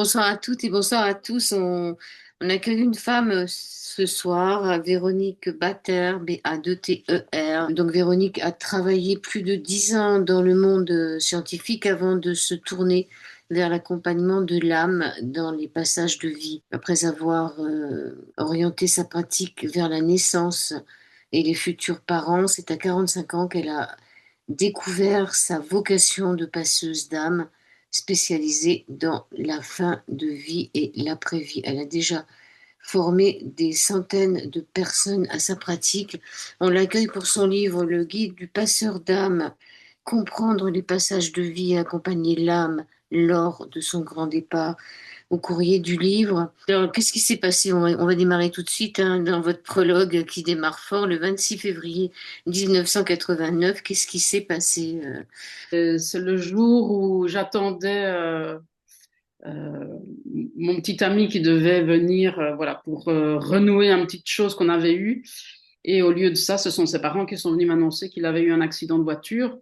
bonsoir à toutes et bonsoir à tous. On accueille une femme ce soir, Véronique Bater, B-A-2-T-E-R. Donc Véronique a travaillé plus de 10 ans dans le monde scientifique avant de se tourner vers l'accompagnement de l'âme dans les passages de vie. Après avoir orienté sa pratique vers la naissance et les futurs parents, c'est à 45 ans qu'elle a découvert sa vocation de passeuse d'âme spécialisée dans la fin de vie et l'après-vie. Elle a déjà formé des centaines de personnes à sa pratique. On l'accueille pour son livre Le guide du passeur d'âme, comprendre les passages de vie et accompagner l'âme lors de son grand départ au courrier du livre. Alors, qu'est-ce qui s'est passé? On va démarrer tout de suite dans votre prologue qui démarre fort le 26 février 1989. Qu'est-ce qui s'est passé? C'est le jour où j'attendais euh, mon petit ami qui devait venir voilà, pour renouer une petite chose qu'on avait eue. Et au lieu de ça, ce sont ses parents qui sont venus m'annoncer qu'il avait eu un accident de voiture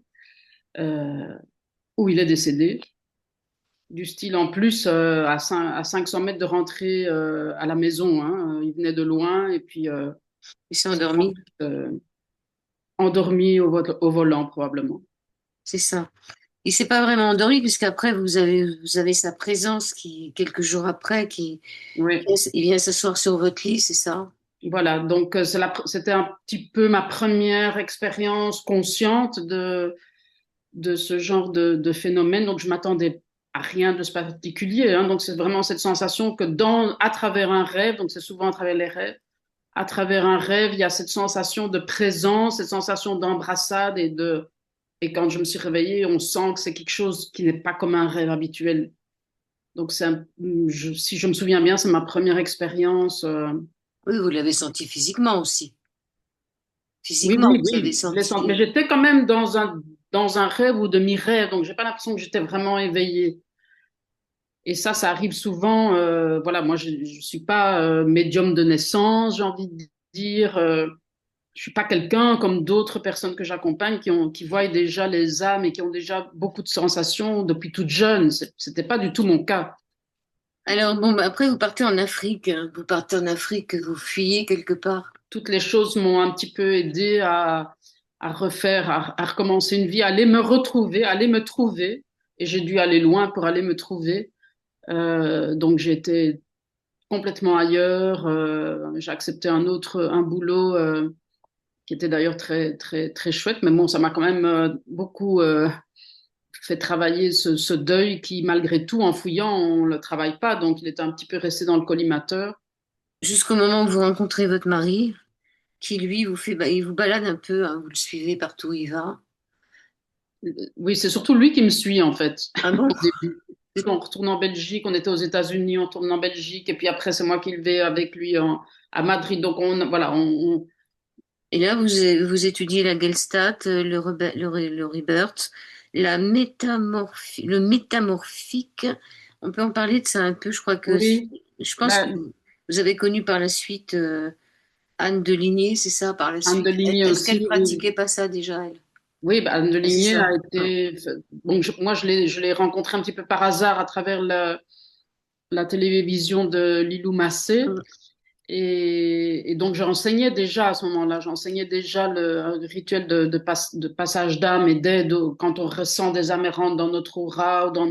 euh, où il est décédé. Du style en plus à 500 mètres de rentrer à la maison. Hein. Il venait de loin et puis Il s'est il s'est endormi, euh, endormi au volant probablement. c'est ça. Il s'est pas vraiment endormi puisqu'après vous avez sa présence qui quelques jours après Oui. il vient s'asseoir sur votre lit, c'est ça? Voilà, donc c'était un petit peu ma première expérience consciente de ce genre de phénomène. Donc, je m'attendais à rien de ce particulier. Hein. Donc, c'est vraiment cette sensation que à travers un rêve, donc c'est souvent à travers les rêves, à travers un rêve, il y a cette sensation de présence, cette sensation d'embrassade et quand je me suis réveillée, on sent que c'est quelque chose qui n'est pas comme un rêve habituel. Donc, si je me souviens bien, c'est ma première expérience. Oui, vous l'avez senti physiquement aussi. Oui, Physiquement, oui, vous avez oui, je l'ai senti. Mais senti. j'étais quand même dans un rêve ou demi-rêve, donc j'ai pas l'impression que j'étais vraiment éveillée. Et ça arrive souvent. Voilà, moi, je suis pas médium de naissance, j'ai envie de dire. Je suis pas quelqu'un comme d'autres personnes que j'accompagne qui voient déjà les âmes et qui ont déjà beaucoup de sensations depuis toute jeune. C'était pas du tout mon cas. Alors bon, bah, après vous partez en Afrique, hein. Vous partez en Afrique, vous fuyez quelque part. Toutes les choses m'ont un petit peu aidé à refaire, à recommencer une vie, à aller me retrouver, à aller me trouver. Et j'ai dû aller loin pour aller me trouver. Donc j'étais complètement ailleurs. J'ai accepté un boulot qui était d'ailleurs très très très chouette. Mais bon, ça m'a quand même beaucoup fait travailler ce deuil qui, malgré tout, en fouillant, on le travaille pas. Donc il était un petit peu resté dans le collimateur. Jusqu'au moment où vous rencontrez votre mari, qui lui vous fait, il vous balade un peu, hein, vous le suivez partout où il va. Oui, c'est surtout lui qui me suit en fait Ah bon? au début. On retourne en Belgique, on était aux États-Unis, on tourne en Belgique, et puis après c'est moi qui le vais avec lui à Madrid. Donc voilà, Et là, vous étudiez la Gestalt, le Rebirth, le métamorphique. On peut en parler de ça un peu. oui, Je pense que bah, vous avez connu par la suite Anne de Ligné, c'est ça, par la Anne de suite. Ligné Est-ce qu'elle aussi, oui. pratiquait pas ça déjà, elle? Oui, bah, Anne de Ah, c'est Ligné ça. a Ouais. été. Bon, moi, je l'ai rencontré un petit peu par hasard à travers la télévision de Lilou Massé. Mm. Et donc, j'enseignais déjà à ce moment-là, j'enseignais déjà le rituel de passage d'âme et d'aide quand on ressent des âmes errantes dans notre aura ou dans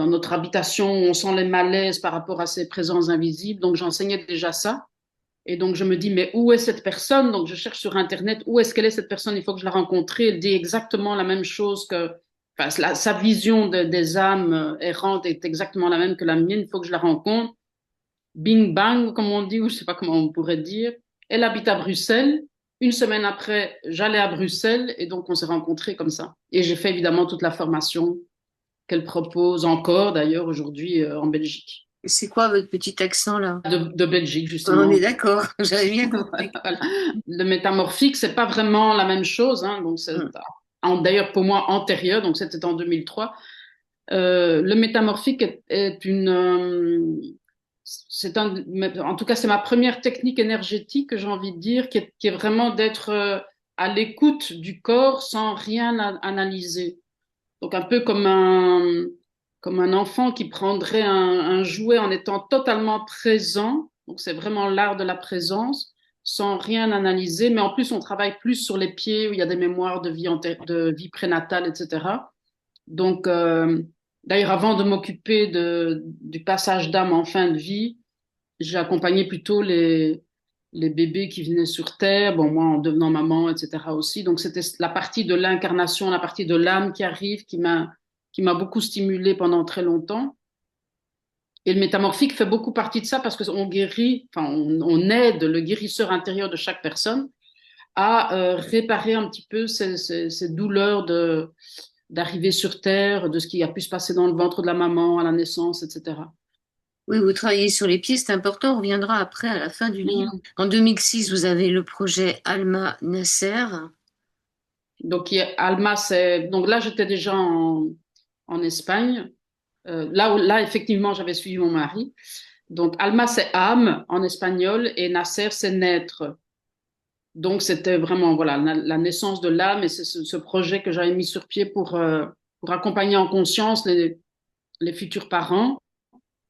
notre habitation, où on sent les malaises par rapport à ces présences invisibles. Donc, j'enseignais déjà ça. Et donc, je me dis, mais où est cette personne? Donc, je cherche sur Internet, où est-ce qu'elle est cette personne? Il faut que je la rencontre. Elle dit exactement la même chose que, enfin, sa vision des âmes errantes est exactement la même que la mienne. Il faut que je la rencontre. Bing bang, comme on dit, ou je sais pas comment on pourrait dire. Elle habite à Bruxelles. Une semaine après, j'allais à Bruxelles et donc on s'est rencontrés comme ça. Et j'ai fait évidemment toute la formation qu'elle propose encore d'ailleurs aujourd'hui en Belgique. C'est quoi votre petit accent là? De Belgique, On est justement. d'accord, j'avais bien compris. Voilà. Le métamorphique, c'est pas vraiment la même chose. Hein, donc c'est Mm. d'ailleurs pour moi antérieur, donc c'était en 2003. Le métamorphique est en tout cas, c'est ma première technique énergétique, j'ai envie de dire, qui est vraiment d'être à l'écoute du corps sans rien analyser. Donc un peu comme comme un enfant qui prendrait un jouet en étant totalement présent. Donc, c'est vraiment l'art de la présence, sans rien analyser. Mais en plus, on travaille plus sur les pieds où il y a des mémoires de vie prénatale, etc. Donc, d'ailleurs, avant de m'occuper du passage d'âme en fin de vie, j'ai accompagné plutôt les bébés qui venaient sur Terre, bon, moi en devenant maman, etc. aussi. Donc, c'était la partie de l'incarnation, la partie de l'âme qui arrive, qui m'a beaucoup stimulée pendant très longtemps. Et le métamorphique fait beaucoup partie de ça parce qu'on guérit, enfin, on aide le guérisseur intérieur de chaque personne à réparer un petit peu ces douleurs d'arriver sur Terre, de ce qui a pu se passer dans le ventre de la maman à la naissance, etc. Oui, vous travaillez sur les pieds, c'est important. On reviendra après à la fin du livre. Mhm. En 2006, vous avez le projet Alma Nasser. Donc, Alma, donc là, j'étais déjà en Espagne. Là, effectivement, j'avais suivi mon mari. Donc, Alma, c'est âme en espagnol et Nasser, c'est naître. Donc, c'était vraiment voilà, la naissance de l'âme et c'est ce projet que j'avais mis sur pied pour accompagner en conscience les futurs parents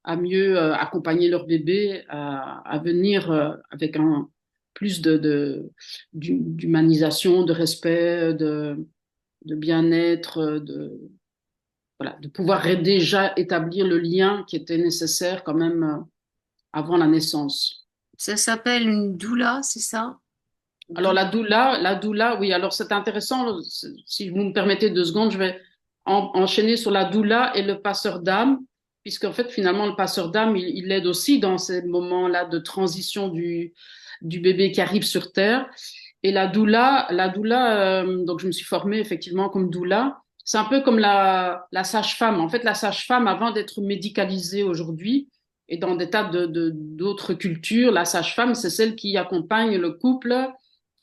à mieux accompagner leur bébé à venir avec plus d'humanisation, de respect, de bien-être, voilà, de pouvoir déjà établir le lien qui était nécessaire quand même avant la naissance. Ça s'appelle une doula, c'est ça? Alors la doula, oui, alors c'est intéressant, si vous me permettez 2 secondes, je vais enchaîner sur la doula et le passeur d'âme, puisqu'en fait finalement le passeur d'âme, il aide aussi dans ces moments-là de transition du bébé qui arrive sur Terre. Et la doula, donc je me suis formée effectivement comme doula. C'est un peu comme la sage-femme. En fait, la sage-femme, avant d'être médicalisée aujourd'hui, et dans des tas d'autres cultures, la sage-femme, c'est celle qui accompagne le couple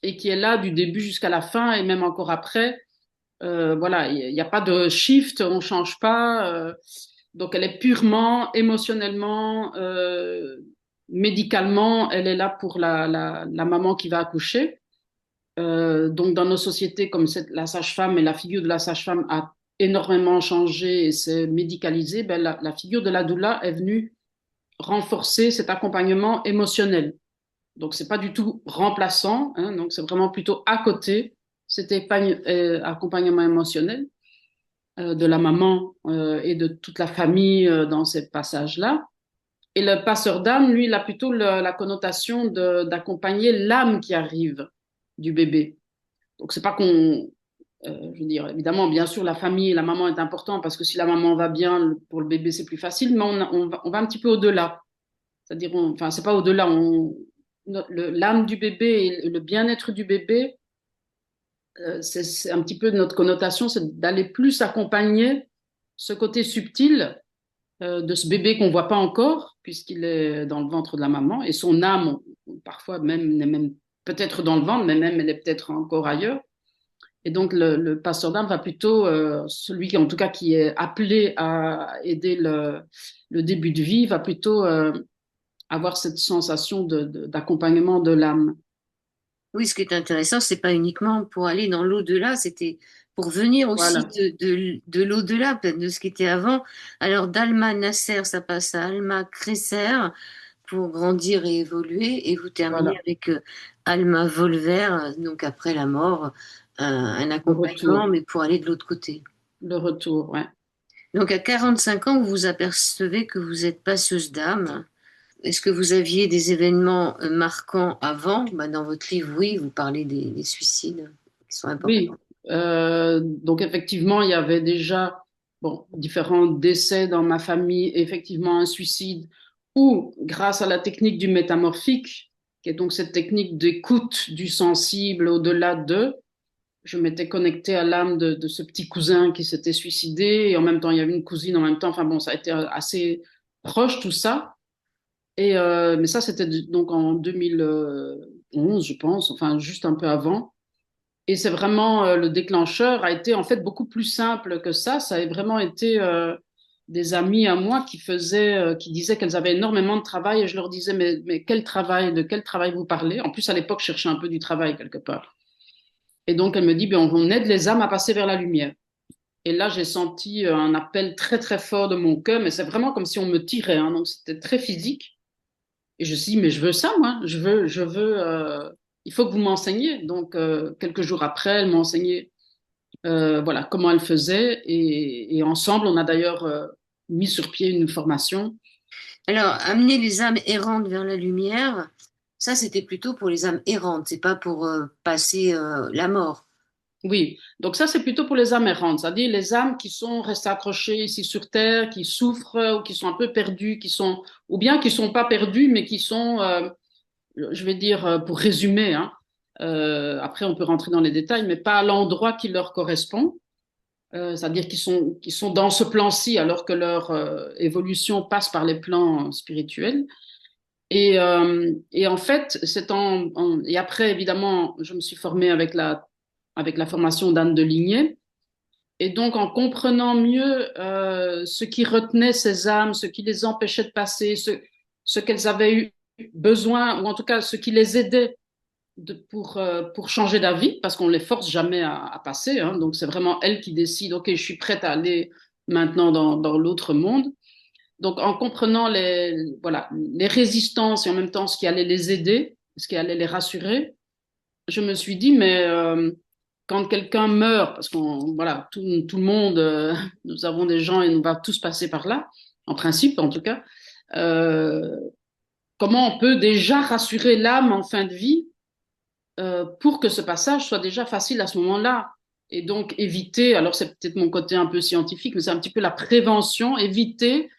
et qui est là du début jusqu'à la fin et même encore après. Voilà, il n'y a pas de shift, on ne change pas. Donc, elle est purement émotionnellement, médicalement, elle est là pour la maman qui va accoucher. Donc, dans nos sociétés, comme la sage-femme et la figure de la sage-femme a énormément changé et s'est médicalisée, ben, la figure de la doula est venue renforcer cet accompagnement émotionnel. Donc, c'est pas du tout remplaçant, hein, donc c'est vraiment plutôt à côté cet accompagnement émotionnel de la maman et de toute la famille dans ces passages-là. Et le passeur d'âme, lui, il a plutôt la connotation d'accompagner l'âme qui arrive du bébé. Donc, c'est pas je veux dire, évidemment, bien sûr, la famille, la maman est importante parce que si la maman va bien, pour le bébé, c'est plus facile, mais on va un petit peu au-delà. C'est-à-dire, enfin, c'est pas au-delà, l'âme du bébé et le bien-être du bébé, c'est un petit peu notre connotation, c'est d'aller plus accompagner ce côté subtil de ce bébé qu'on voit pas encore, puisqu'il est dans le ventre de la maman, et son âme, parfois même, n'est même peut-être dans le ventre, mais même elle est peut-être encore ailleurs. Et donc, le passeur d'âme va plutôt, celui qui, en tout cas, qui est appelé à aider le début de vie, va plutôt avoir cette sensation d'accompagnement de l'âme. Oui, ce qui est intéressant, c'est pas uniquement pour aller dans l'au-delà, c'était pour venir aussi Voilà, de l'au-delà, peut-être de ce qui était avant. Alors, d'Alma Nasser, ça passe à Alma Cresser pour grandir et évoluer, et vous terminez voilà, avec Alma Volver, donc après la mort, un le accompagnement, retour, mais pour aller de l'autre côté. ouais. Donc, à 45 ans, vous vous apercevez que vous êtes passeuse d'âme. Est-ce que vous aviez des événements marquants avant? Bah, dans votre livre, oui, vous parlez des suicides qui sont Oui, importants. donc effectivement, il y avait déjà bon, différents décès dans ma famille, effectivement un suicide, ou grâce à la technique du métamorphique, qui est donc cette technique d'écoute du sensible au-delà de, je m'étais connectée à l'âme de ce petit cousin qui s'était suicidé, et en même temps, il y avait une cousine en même temps, enfin bon, ça a été assez proche tout ça. Mais ça, c'était donc en 2011, je pense, enfin juste un peu avant. Et c'est vraiment le déclencheur a été en fait beaucoup plus simple que ça. Ça a vraiment été des amis à moi qui disaient qu'elles avaient énormément de travail et je leur disais mais quel travail, de quel travail vous parlez? En plus à l'époque, je cherchais un peu du travail quelque part. Et donc elle me dit ben on aide les âmes à passer vers la lumière. Et là, j'ai senti un appel très, très fort de mon cœur, mais c'est vraiment comme si on me tirait, hein, donc c'était très physique. Et je me suis dit, mais je veux ça, moi, il faut que vous m'enseigniez. Donc, quelques jours après, elle m'a enseigné, voilà, comment elle faisait. Et ensemble, on a d'ailleurs mis sur pied une formation. Alors, amener les âmes errantes vers la lumière, ça c'était plutôt pour les âmes errantes, c'est pas pour passer la mort. Oui, donc ça c'est plutôt pour les âmes errantes, c'est-à-dire les âmes qui sont restées accrochées ici sur Terre, qui souffrent ou qui sont un peu perdues, ou bien qui sont pas perdues, mais qui sont, je vais dire, pour résumer, hein, après on peut rentrer dans les détails, mais pas à l'endroit qui leur correspond, c'est-à-dire qui sont dans ce plan-ci alors que leur évolution passe par les plans spirituels. Et en fait, et après évidemment, je me suis formée avec la formation d'Anne de Ligné. Et donc, en comprenant mieux ce qui retenait ces âmes, ce qui les empêchait de passer, ce qu'elles avaient eu besoin, ou en tout cas ce qui les aidait pour changer d'avis, parce qu'on les force jamais à passer. Hein. Donc, c'est vraiment elles qui décident, OK, je suis prête à aller maintenant dans l'autre monde. Donc, en comprenant voilà, les résistances et en même temps ce qui allait les aider, ce qui allait les rassurer, je me suis dit, mais quand quelqu'un meurt, parce qu'on, voilà, tout le monde, nous avons des gens et nous va tous passer par là, en principe en tout cas, euh, comment on peut déjà rassurer l'âme en fin de vie pour que ce passage soit déjà facile à ce moment-là? Et donc éviter, alors c'est peut-être mon côté un peu scientifique, mais c'est un petit peu la prévention, éviter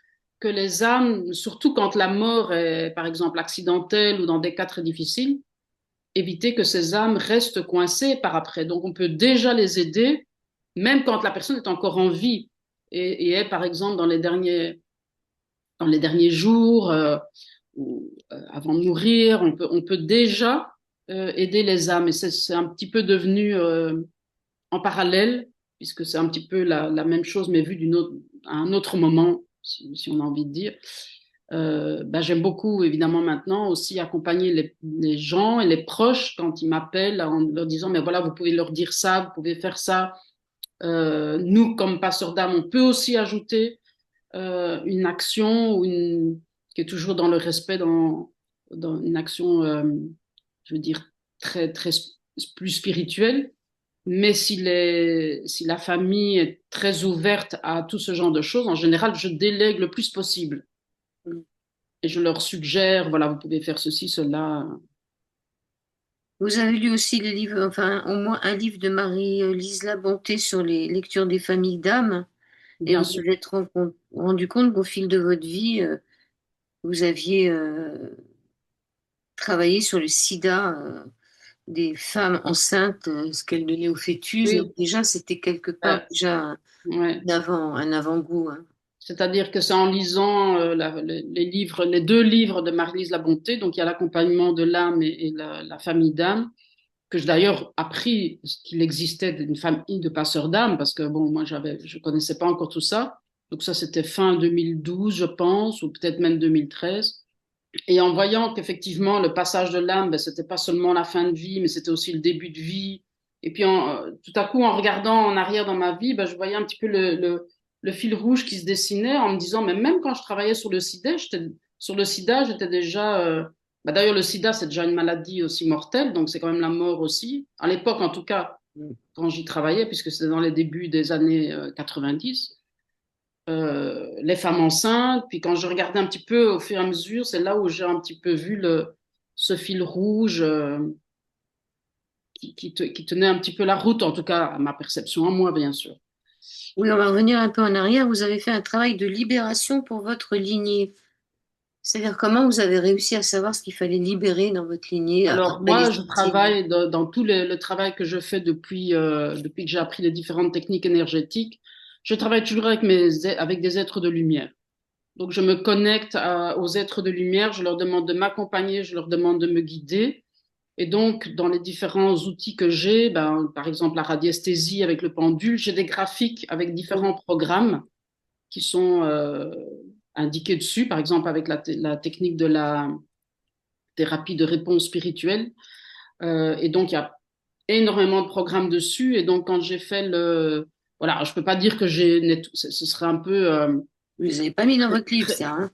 que les âmes, surtout quand la mort est par exemple accidentelle ou dans des cas très difficiles, éviter que ces âmes restent coincées par après. Donc, on peut déjà les aider, même quand la personne est encore en vie et est, par exemple, dans les derniers jours ou avant de mourir. On peut déjà aider les âmes. Et c'est un petit peu devenu en parallèle, puisque c'est un petit peu la même chose, mais vu à un autre moment, si on a envie de dire. Ben, j'aime beaucoup, évidemment, maintenant aussi accompagner les gens et les proches quand ils m'appellent en leur disant, mais voilà, vous pouvez leur dire ça, vous pouvez faire ça. Nous, comme passeurs d'âme, on peut aussi ajouter une action qui est toujours dans le respect, dans une action, je veux dire, très, très plus spirituelle. Mais si la famille est très ouverte à tout ce genre de choses, en général, je délègue le plus possible. Et je leur suggère, voilà, vous pouvez faire ceci, cela. Vous avez lu aussi les livres, enfin au moins un livre de Marie-Lise Labonté sur les lectures des familles d'âmes, et Bien vous sûr. vous êtes rendu compte qu'au fil de votre vie, vous aviez travaillé sur le sida des femmes enceintes, ce qu'elles donnaient au fœtus. Donc Oui, déjà, c'était quelque part euh, déjà ouais. un avant-goût, hein. C'est-à-dire que c'est en lisant les livres, les deux livres de Marie-Lise Labonté, donc il y a l'accompagnement de l'âme et la famille d'âme, que j'ai d'ailleurs appris qu'il existait une famille de passeurs d'âme, parce que bon, moi je connaissais pas encore tout ça. Donc ça, c'était fin 2012, je pense, ou peut-être même 2013. Et en voyant qu'effectivement, le passage de l'âme, ben, c'était pas seulement la fin de vie, mais c'était aussi le début de vie. Et puis, tout à coup, en regardant en arrière dans ma vie, ben, je voyais un petit peu le fil rouge qui se dessinait en me disant, mais même quand je travaillais sur le sida, j'étais déjà, ben, d'ailleurs, le sida, c'est déjà une maladie aussi mortelle, donc c'est quand même la mort aussi. À l'époque, en tout cas, quand j'y travaillais, puisque c'était dans les débuts des années 90 les femmes enceintes. Puis quand je regardais un petit peu au fur et à mesure, c'est là où j'ai un petit peu vu ce fil rouge qui tenait un petit peu la route, en tout cas à ma perception, à moi, bien sûr. Oui, on va revenir un peu en arrière. Vous avez fait un travail de libération pour votre lignée. C'est-à-dire comment vous avez réussi à savoir ce qu'il fallait libérer dans votre lignée Alors après les moi, je sorties. travaille dans tout le travail que je fais depuis que j'ai appris les différentes techniques énergétiques. Je travaille toujours avec des êtres de lumière. Donc je me connecte aux êtres de lumière, je leur demande de m'accompagner, je leur demande de me guider. Et donc, dans les différents outils que j'ai, ben, par exemple la radiesthésie avec le pendule, j'ai des graphiques avec différents programmes qui sont indiqués dessus, par exemple avec la technique de la thérapie de réponse spirituelle. Et donc, il y a énormément de programmes dessus. Et donc, quand j'ai fait voilà, je peux pas dire que ce serait un peu, Vous les avez pas mis dans votre livre, très- ça, hein?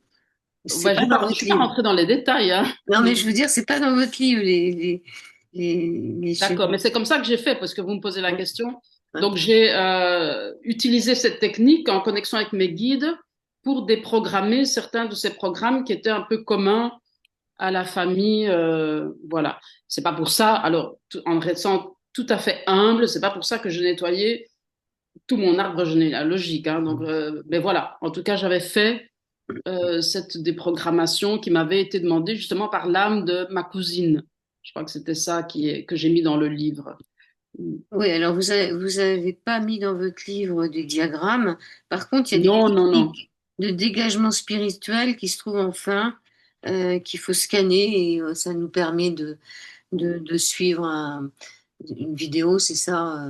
C'est ouais, pas dans je votre suis pas livre. rentrée dans les détails, hein, Non, mais mais je veux dire, c'est pas dans votre livre, les d'accord, schémas. mais c'est comme ça que j'ai fait parce que vous me posez la Ouais, question. ouais. Donc, j'ai utilisé cette technique en connexion avec mes guides pour déprogrammer certains de ces programmes qui étaient un peu communs à la famille. Voilà. C'est pas pour ça, alors, en restant tout à fait humble, c'est pas pour ça que je nettoyais tout mon arbre généalogique. Hein. Donc, mais voilà. En tout cas, j'avais fait cette déprogrammation qui m'avait été demandée justement par l'âme de ma cousine. Je crois que c'était ça que j'ai mis dans le livre. Oui, alors vous avez pas mis dans votre livre des diagrammes. Par contre, il y a des Non, non, non. techniques de dégagement spirituel qui se trouvent en fin, qu'il faut scanner et ça nous permet de suivre une vidéo, c'est ça.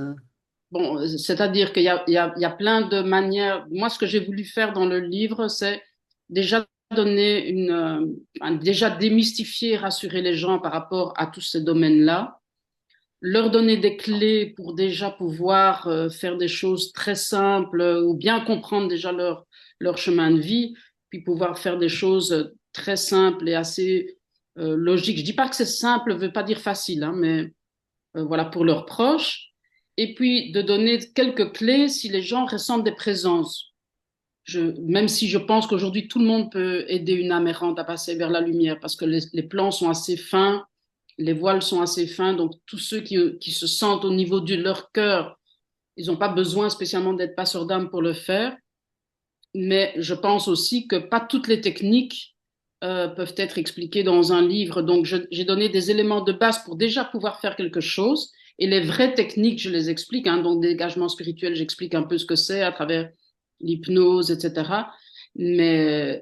Bon, c'est-à-dire qu'il y a plein de manières. Moi, ce que j'ai voulu faire dans le livre, c'est déjà donner déjà démystifier, rassurer les gens par rapport à tous ces domaines-là, leur donner des clés pour déjà pouvoir faire des choses très simples ou bien comprendre déjà leur chemin de vie, puis pouvoir faire des choses très simples et assez logiques. Je dis pas que c'est simple, ne veut pas dire facile, hein, mais voilà, pour leurs proches, et puis de donner quelques clés si les gens ressentent des présences. Même si je pense qu'aujourd'hui, tout le monde peut aider une âme errante à passer vers la lumière, parce que les plans sont assez fins, les voiles sont assez fins, donc tous ceux qui se sentent au niveau de leur cœur, ils n'ont pas besoin spécialement d'être passeurs d'âme pour le faire. Mais je pense aussi que pas toutes les techniques peuvent être expliquées dans un livre. Donc, j'ai donné des éléments de base pour déjà pouvoir faire quelque chose. Et les vraies techniques, je les explique. Hein. Donc, dégagement spirituel, j'explique un peu ce que c'est à travers l'hypnose, etc. Mais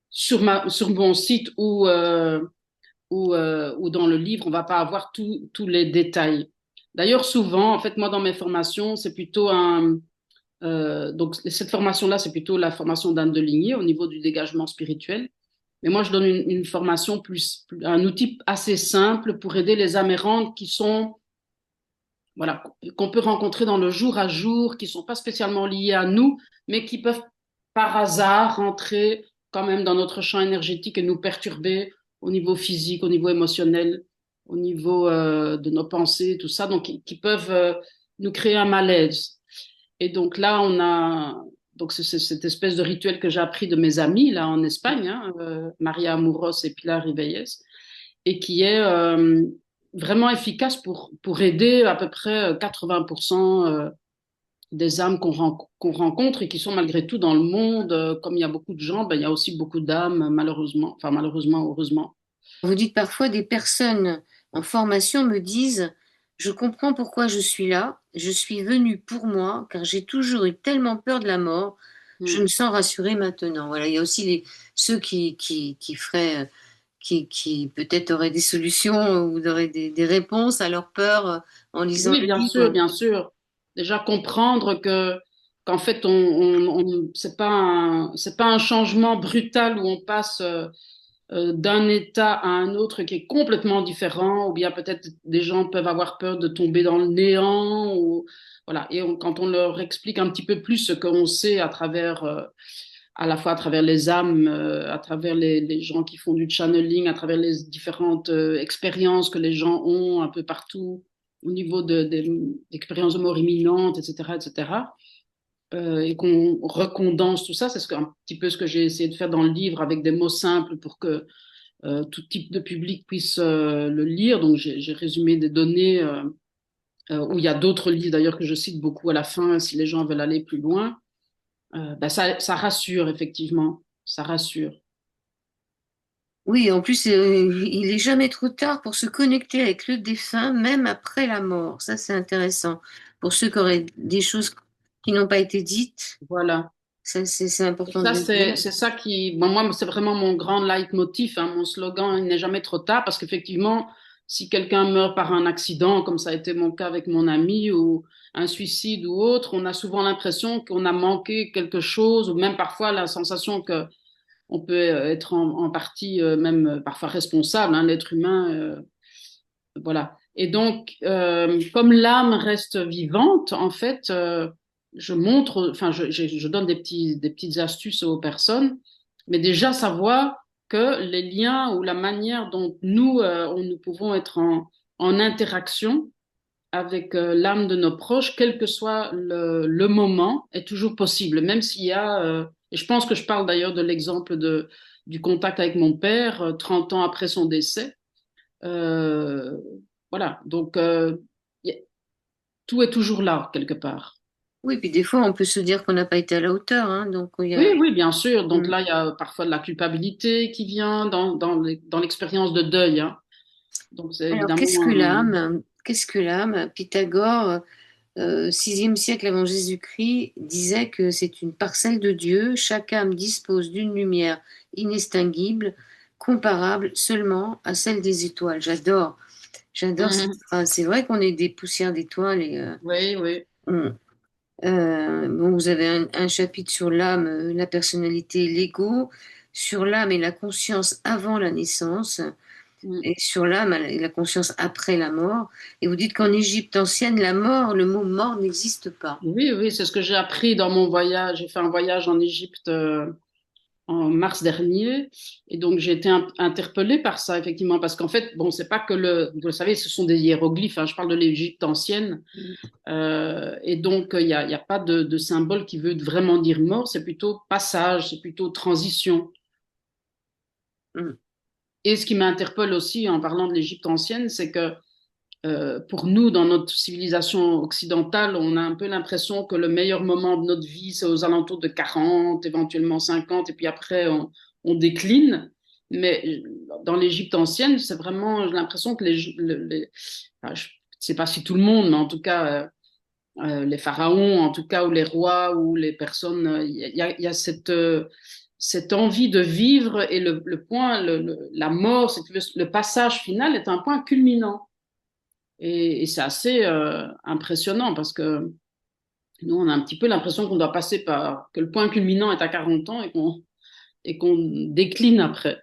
sur mon site ou dans le livre, on va pas avoir tous les détails. D'ailleurs, souvent, en fait, moi, dans mes formations, c'est plutôt donc, cette formation-là, c'est plutôt la formation d'Anne de Ligné au niveau du dégagement spirituel. Mais moi, je donne une formation un outil assez simple pour aider les amérantes qui sont, voilà, qu'on peut rencontrer dans le jour à jour, qui sont pas spécialement liées à nous, mais qui peuvent par hasard rentrer quand même dans notre champ énergétique et nous perturber au niveau physique, au niveau émotionnel, au niveau de nos pensées, tout ça, donc qui peuvent nous créer un malaise. Et donc là, donc c'est cette espèce de rituel que j'ai appris de mes amis là en Espagne, hein, Maria Amuros et Pilar Ribelles, et qui est vraiment efficace pour aider à peu près 80% des âmes qu'on rencontre et qui sont malgré tout dans le monde. Comme il y a beaucoup de gens, ben, il y a aussi beaucoup d'âmes, malheureusement, enfin malheureusement, heureusement. Vous dites parfois des personnes en formation me disent, je comprends pourquoi je suis là, je suis venue pour moi, car j'ai toujours eu tellement peur de la mort, je Mm. me sens rassurée maintenant. Voilà, il y a aussi ceux qui feraient, qui peut-être auraient des solutions ou auraient des réponses à leurs peurs en lisant Oui, le bien sûr, livre. bien sûr. Déjà comprendre qu'en fait c'est pas un changement brutal où on passe d'un état à un autre qui est complètement différent, ou bien peut-être des gens peuvent avoir peur de tomber dans le néant, ou voilà. Et quand on leur explique un petit peu plus ce qu'on sait à travers, à la fois à travers les âmes, à travers les gens qui font du channeling, à travers les différentes expériences que les gens ont un peu partout au niveau d'expériences de mort imminente, etc., etc. Et qu'on recondense tout ça, un petit peu ce que j'ai essayé de faire dans le livre avec des mots simples pour que tout type de public puisse le lire. Donc j'ai résumé des données où il y a d'autres livres d'ailleurs que je cite beaucoup à la fin si les gens veulent aller plus loin. Ben ça rassure effectivement, ça rassure. Oui, en plus, il est jamais trop tard pour se connecter avec le défunt, même après la mort. Ça, c'est intéressant. Pour ceux qui auraient des choses qui n'ont pas été dites, Voilà. ça, c'est Et important de ça, le dire. c'est ça qui, bon, moi, c'est vraiment mon grand leitmotiv, hein, mon slogan, il n'est jamais trop tard, parce qu'effectivement, si quelqu'un meurt par un accident, comme ça a été mon cas avec mon ami, ou un suicide ou autre, on a souvent l'impression qu'on a manqué quelque chose, ou même parfois la sensation que on peut être en partie même parfois responsable, hein, l'être humain, voilà. Et donc, comme l'âme reste vivante, en fait, je montre, enfin, je donne des petites astuces aux personnes, mais déjà savoir que les liens ou la manière dont nous pouvons être en interaction avec l'âme de nos proches, quel que soit le moment, est toujours possible, même s'il y a, et je pense que je parle d'ailleurs de l'exemple du contact avec mon père, 30 ans après son décès. Euh, voilà, donc y a- tout est toujours là, quelque part. Oui, puis des fois, on peut se dire qu'on n'a pas été à la hauteur, hein, donc il y Oui, a... oui, bien sûr. Donc Mm. là, il y a parfois de la culpabilité qui vient dans l'expérience de deuil, hein. Donc c'est Alors, qu'est-ce que évidemment... l'âme? Qu'est-ce que l'âme? Pythagore, 6e siècle avant Jésus-Christ, disait que c'est une parcelle de Dieu. Chaque âme dispose d'une lumière inextinguible, comparable seulement à celle des étoiles. J'adore cette Mhm. phrase. C'est vrai qu'on est des poussières d'étoiles et Oui, oui. on- bon, vous avez un chapitre sur l'âme, la personnalité, l'ego, sur l'âme et la conscience avant la naissance, Mm. et sur l'âme et la conscience après la mort. Et vous dites qu'en Égypte ancienne, la mort, le mot mort n'existe pas. Oui, oui, c'est ce que j'ai appris dans mon voyage. J'ai fait un voyage en Égypte en mars dernier. Et donc, j'ai été interpellée par ça, effectivement, parce qu'en fait, bon, c'est pas que vous le savez, ce sont des hiéroglyphes, hein, je parle de l'Égypte ancienne. Et donc, il y a pas de symbole qui veut vraiment dire mort, c'est plutôt passage, c'est plutôt transition. Mm. Et ce qui m'interpelle aussi en parlant de l'Égypte ancienne, c'est que pour nous, dans notre civilisation occidentale, on a un peu l'impression que le meilleur moment de notre vie, c'est aux alentours de 40, éventuellement 50, et puis après, on décline. Mais dans l'Égypte ancienne, c'est vraiment, j'ai l'impression que enfin, je ne sais pas si tout le monde, mais en tout cas, les pharaons, en tout cas, ou les rois, ou les personnes, il y a cette envie de vivre et le point, la mort, si tu veux, le passage final est un point culminant. Et c'est assez impressionnant parce que nous, on a un petit peu l'impression qu'on doit passer par, que le point culminant est à 40 ans et qu'on décline après.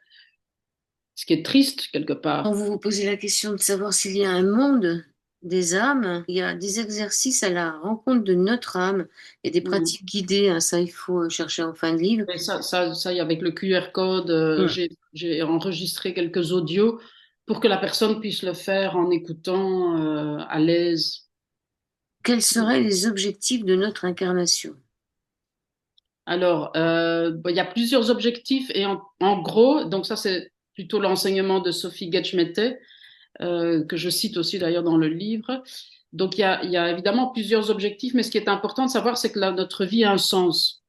Ce qui est triste quelque Quand part. vous vous posez la question de savoir s'il y a un monde des âmes, il y a des exercices à la rencontre de notre âme et des Mm. pratiques guidées, hein, ça il faut chercher en fin de livre. Et avec le QR code, Mm. j'ai enregistré quelques audios pour que la personne puisse le faire en écoutant à l'aise. Quels seraient les objectifs de notre incarnation? Alors, bon, il y a plusieurs objectifs et en gros, donc ça c'est plutôt l'enseignement de Sophie Getschmete, que je cite aussi d'ailleurs dans le livre. Donc il y a évidemment plusieurs objectifs, mais ce qui est important de savoir, c'est que notre vie a un sens.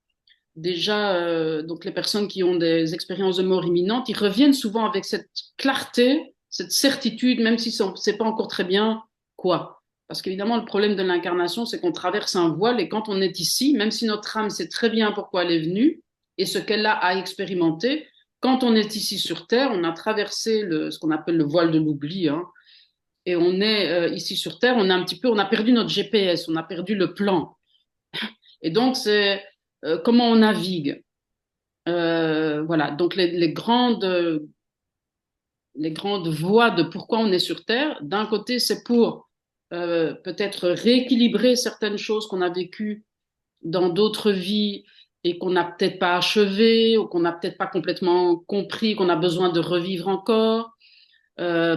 Déjà, donc les personnes qui ont des expériences de mort imminente, ils reviennent souvent avec cette clarté, cette certitude, même si on ne sait pas encore très bien quoi. Parce qu'évidemment, le problème de l'incarnation, c'est qu'on traverse un voile et quand on est ici, même si notre âme sait très bien pourquoi elle est venue et ce qu'elle a à expérimenter, quand on est ici sur Terre, on a traversé ce qu'on appelle le voile de l'oubli, hein, et on est ici sur Terre, on a perdu notre GPS, on a perdu le plan. Et donc, c'est comment on navigue. Voilà, donc les grandes voies de pourquoi on est sur Terre, d'un côté, c'est pour peut-être rééquilibrer certaines choses qu'on a vécues dans d'autres vies et qu'on n'a peut-être pas achevées ou qu'on n'a peut-être pas complètement compris, qu'on a besoin de revivre encore,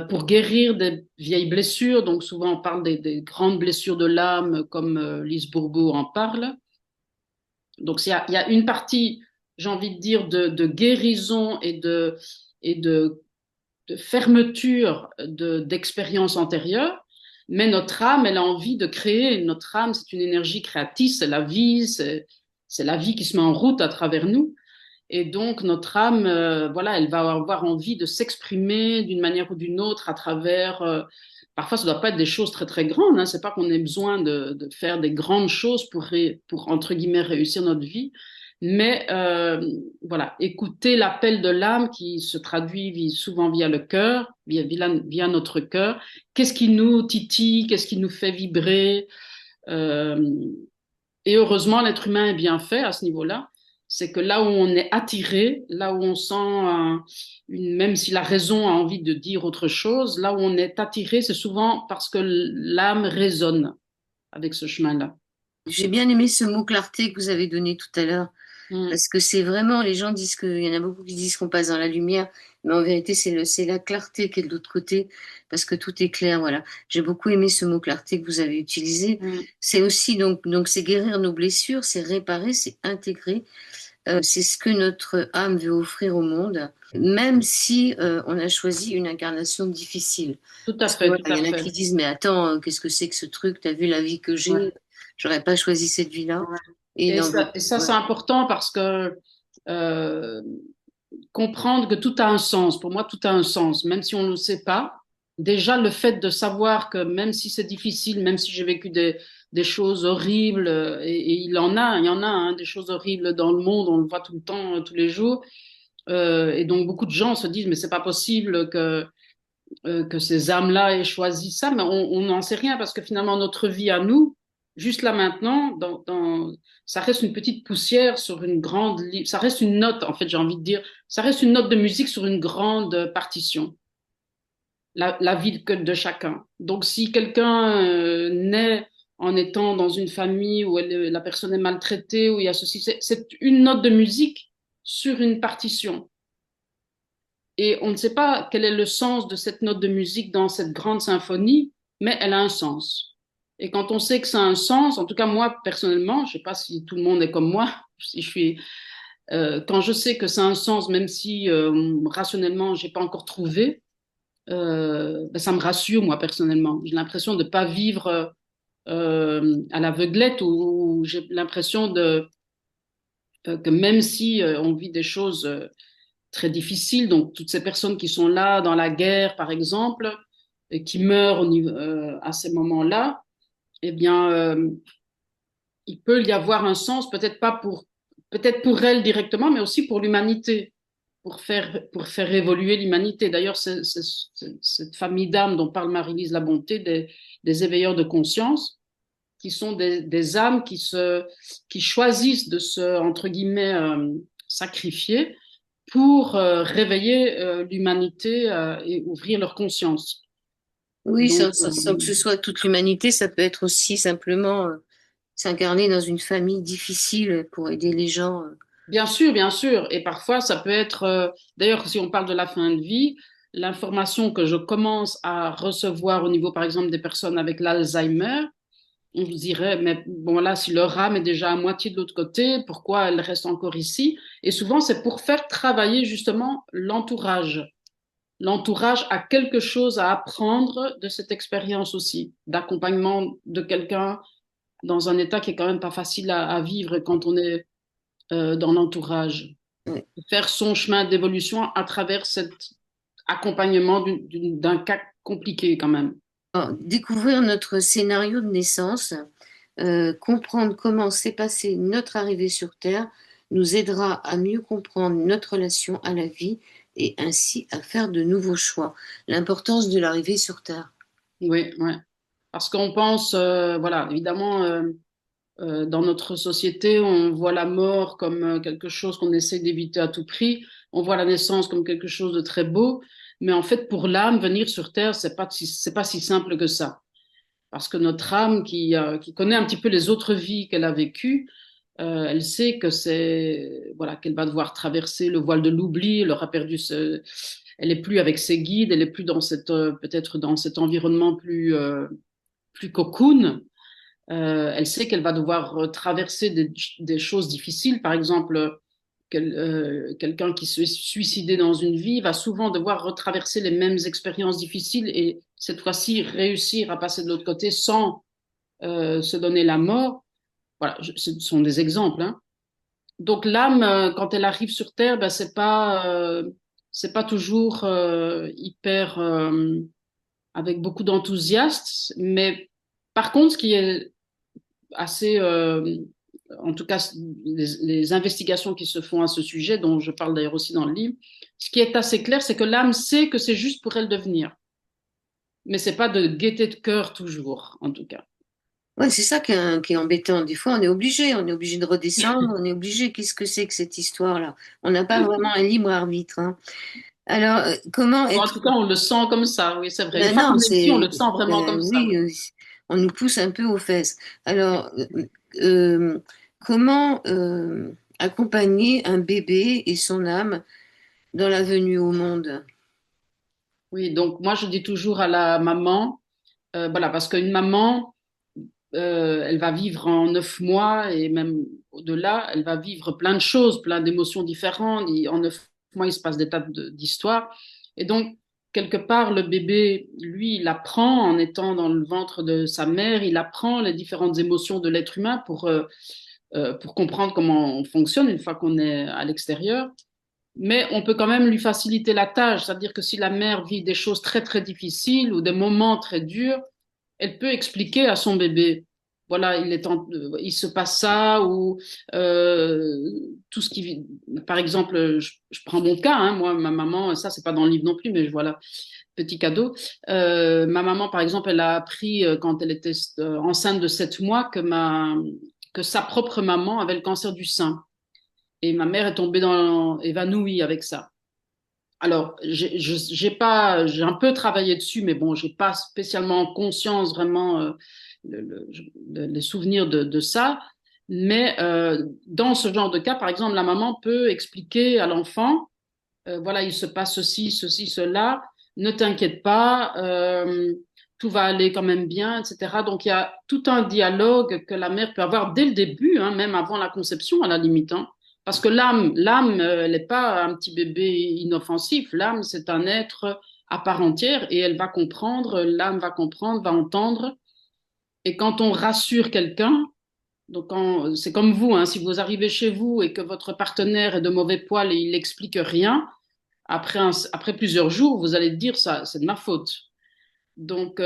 pour guérir des vieilles blessures. Donc souvent, on parle des grandes blessures de l'âme, comme Lise Bourbeau en parle. Donc il y a une partie, j'ai envie de dire, de guérison et de fermeture d'expériences antérieures, mais notre âme, elle a envie de créer. Notre âme, c'est une énergie créatrice, c'est la vie qui se met en route à travers nous. Et donc, notre âme, voilà, elle va avoir envie de s'exprimer d'une manière ou d'une autre à travers. Parfois, ça ne doit pas être des choses très, très grandes, hein. C'est pas qu'on ait besoin de faire des grandes choses pour, entre guillemets, réussir notre vie. Mais voilà, écouter l'appel de l'âme qui se traduit souvent via le cœur, via notre cœur. Qu'est-ce qui nous titille? Qu'est-ce qui nous fait vibrer? Euh, et heureusement, l'être humain est bien fait à ce niveau-là. C'est que là où on est attiré, là où on sent, même si la raison a envie de dire autre chose, là où on est attiré, c'est souvent parce que l'âme résonne avec ce chemin-là. J'ai bien aimé ce mot clarté que vous avez donné tout à l'heure, Mm, parce que c'est vraiment, les gens disent qu'il y en a beaucoup qui disent qu'on passe dans la lumière, mais en vérité, c'est la clarté qui est de l'autre côté, parce que tout est clair, voilà. J'ai beaucoup aimé ce mot clarté que vous avez utilisé. mm. C'est aussi, donc c'est guérir nos blessures, c'est réparer, c'est intégrer. C'est ce que notre âme veut offrir au monde, même si on a choisi une incarnation difficile. Tout à Parce que fait, voilà, tout il à y en a fait. qui disent, mais attends, qu'est-ce que c'est que ce truc? T'as vu la vie que j'ai? Ouais, J'aurais pas choisi cette vie-là. ouais. Et dans d'autres, Et ça c'est voilà. important parce que euh, comprendre que tout a un sens. Pour moi, tout a un sens, même si on ne le sait pas. Déjà, le fait de savoir que même si c'est difficile, même si j'ai vécu des choses horribles, et il y en a hein, des choses horribles dans le monde, on le voit tout le temps, tous les jours. Et donc, beaucoup de gens se disent, mais c'est pas possible que ces âmes-là aient choisi ça, mais on n'en sait rien parce que finalement, notre vie à nous, juste là maintenant, ça reste une petite poussière sur une grande, ça reste une note, en fait, j'ai envie de dire, ça reste une note de musique sur une grande partition, la vie de chacun. Donc, si quelqu'un naît en étant dans une famille où la personne est maltraitée, où il y a ceci, c'est une note de musique sur une partition. Et on ne sait pas quel est le sens de cette note de musique dans cette grande symphonie, mais elle a un sens. Et quand on sait que ça a un sens, en tout cas moi personnellement, je ne sais pas si tout le monde est comme moi, si je suis, quand je sais que ça a un sens, même si rationnellement j'ai pas encore trouvé, ben, ça me rassure moi personnellement. J'ai l'impression de pas vivre à l'aveuglette ou j'ai l'impression que même si on vit des choses très difficiles. Donc, toutes ces personnes qui sont là dans la guerre, par exemple, et qui meurent à ces moments-là, eh bien, il peut y avoir un sens, peut-être pour elles directement, mais aussi pour l'humanité, pour faire évoluer l'humanité. D'ailleurs, cette famille d'âmes dont parle Marie-Lise Labonté, des éveilleurs de conscience, qui sont des âmes qui choisissent de se, entre guillemets, sacrifier pour réveiller l'humanité et ouvrir leur conscience. Oui, Donc, sans que ce soit toute l'humanité, ça peut être aussi simplement s'incarner dans une famille difficile pour aider les gens. bien sûr, et parfois ça peut être, d'ailleurs, si on parle de la fin de vie, l'information que je commence à recevoir au niveau, par exemple, des personnes avec l'Alzheimer, on se dirait, mais bon là, si leur âme est déjà à moitié de l'autre côté, pourquoi elle reste encore ici? Et souvent, c'est pour faire travailler justement l'entourage. L'entourage a quelque chose à apprendre de cette expérience aussi, d'accompagnement de quelqu'un dans un état qui est quand même pas facile à vivre quand on est dans l'entourage. Ouais. Faire son chemin d'évolution à travers cet accompagnement d'un cas compliqué quand même. Alors, découvrir notre scénario de naissance, comprendre comment s'est passée notre arrivée sur Terre, nous aidera à mieux comprendre notre relation à la vie et ainsi à faire de nouveaux choix. L'importance de l'arrivée sur Terre. Oui, oui. Parce qu'on pense, voilà, évidemment, dans notre société, on voit la mort comme quelque chose qu'on essaie d'éviter à tout prix. On voit la naissance comme quelque chose de très beau. Mais en fait, pour l'âme, venir sur Terre, c'est pas si simple que ça. Parce que notre âme, qui connaît un petit peu les autres vies qu'elle a vécues, elle sait que voilà, qu'elle va devoir traverser le voile de l'oubli. Elle aura perdu elle est plus avec ses guides. Elle est plus dans peut-être dans cet environnement plus cocoon. Elle sait qu'elle va devoir traverser des choses difficiles. Par exemple, quelqu'un qui se suicidait dans une vie va souvent devoir retraverser les mêmes expériences difficiles et cette fois-ci réussir à passer de l'autre côté sans se donner la mort. Voilà, ce sont des exemples, hein. Donc l'âme, quand elle arrive sur Terre, ben, c'est pas toujours hyper avec beaucoup d'enthousiasme, mais par contre, ce qui est assez, en tout cas, les investigations qui se font à ce sujet, dont je parle d'ailleurs aussi dans le livre, ce qui est assez clair, c'est que l'âme sait que c'est juste pour elle de venir. Mais c'est pas de gaieté de cœur toujours, en tout cas. Ouais, c'est ça qui est embêtant. Des fois, on est obligé de redescendre, on est obligé. Qu'est-ce que c'est que cette histoire-là? On n'a pas vraiment un libre arbitre, hein. Alors, comment En être... tout cas, on le sent comme ça, oui, c'est vrai. Une Ben fois non, qu'on est ici, on le sent vraiment comme ça. oui, on nous pousse un peu aux fesses. Alors, euh, comment accompagner un bébé et son âme dans la venue au monde? Oui, donc moi je dis toujours à la maman, voilà, parce qu'une maman, elle va vivre en 9 mois et même au-delà, elle va vivre plein de choses, plein d'émotions différentes. En 9 mois, il se passe des tas d'histoires. Et donc, quelque part, le bébé, lui, il apprend en étant dans le ventre de sa mère, il apprend les différentes émotions de l'être humain pour comprendre comment on fonctionne une fois qu'on est à l'extérieur. Mais on peut quand même lui faciliter la tâche, c'est-à-dire que si la mère vit des choses très, très difficiles ou des moments très durs, elle peut expliquer à son bébé, voilà, il se passe ça, ou euh, tout ce qui, par exemple, je prends mon cas, hein, moi, ma maman, ça c'est pas dans le livre non plus, mais voilà, petit cadeau. Ma maman, par exemple, elle a appris quand elle était enceinte de 7 mois que sa propre maman avait le cancer du sein. Et ma mère est tombée évanouie avec ça. Alors, j'ai un peu travaillé dessus, mais bon, j'ai pas spécialement conscience vraiment les souvenirs de ça. Mais dans ce genre de cas, par exemple, la maman peut expliquer à l'enfant, voilà, il se passe ceci, ceci, cela. Ne t'inquiète pas, tout va aller quand même bien, etc. Donc, il y a tout un dialogue que la mère peut avoir dès le début, hein, même avant la conception, à la limite, hein. Parce que l'âme, elle n'est pas un petit bébé inoffensif. L'âme, c'est un être à part entière et elle va comprendre, l'âme va comprendre, va entendre. Et quand on rassure quelqu'un, donc c'est comme vous, hein, si vous arrivez chez vous et que votre partenaire est de mauvais poil et il n'explique rien, après plusieurs jours, vous allez dire ça, c'est de ma faute. Donc,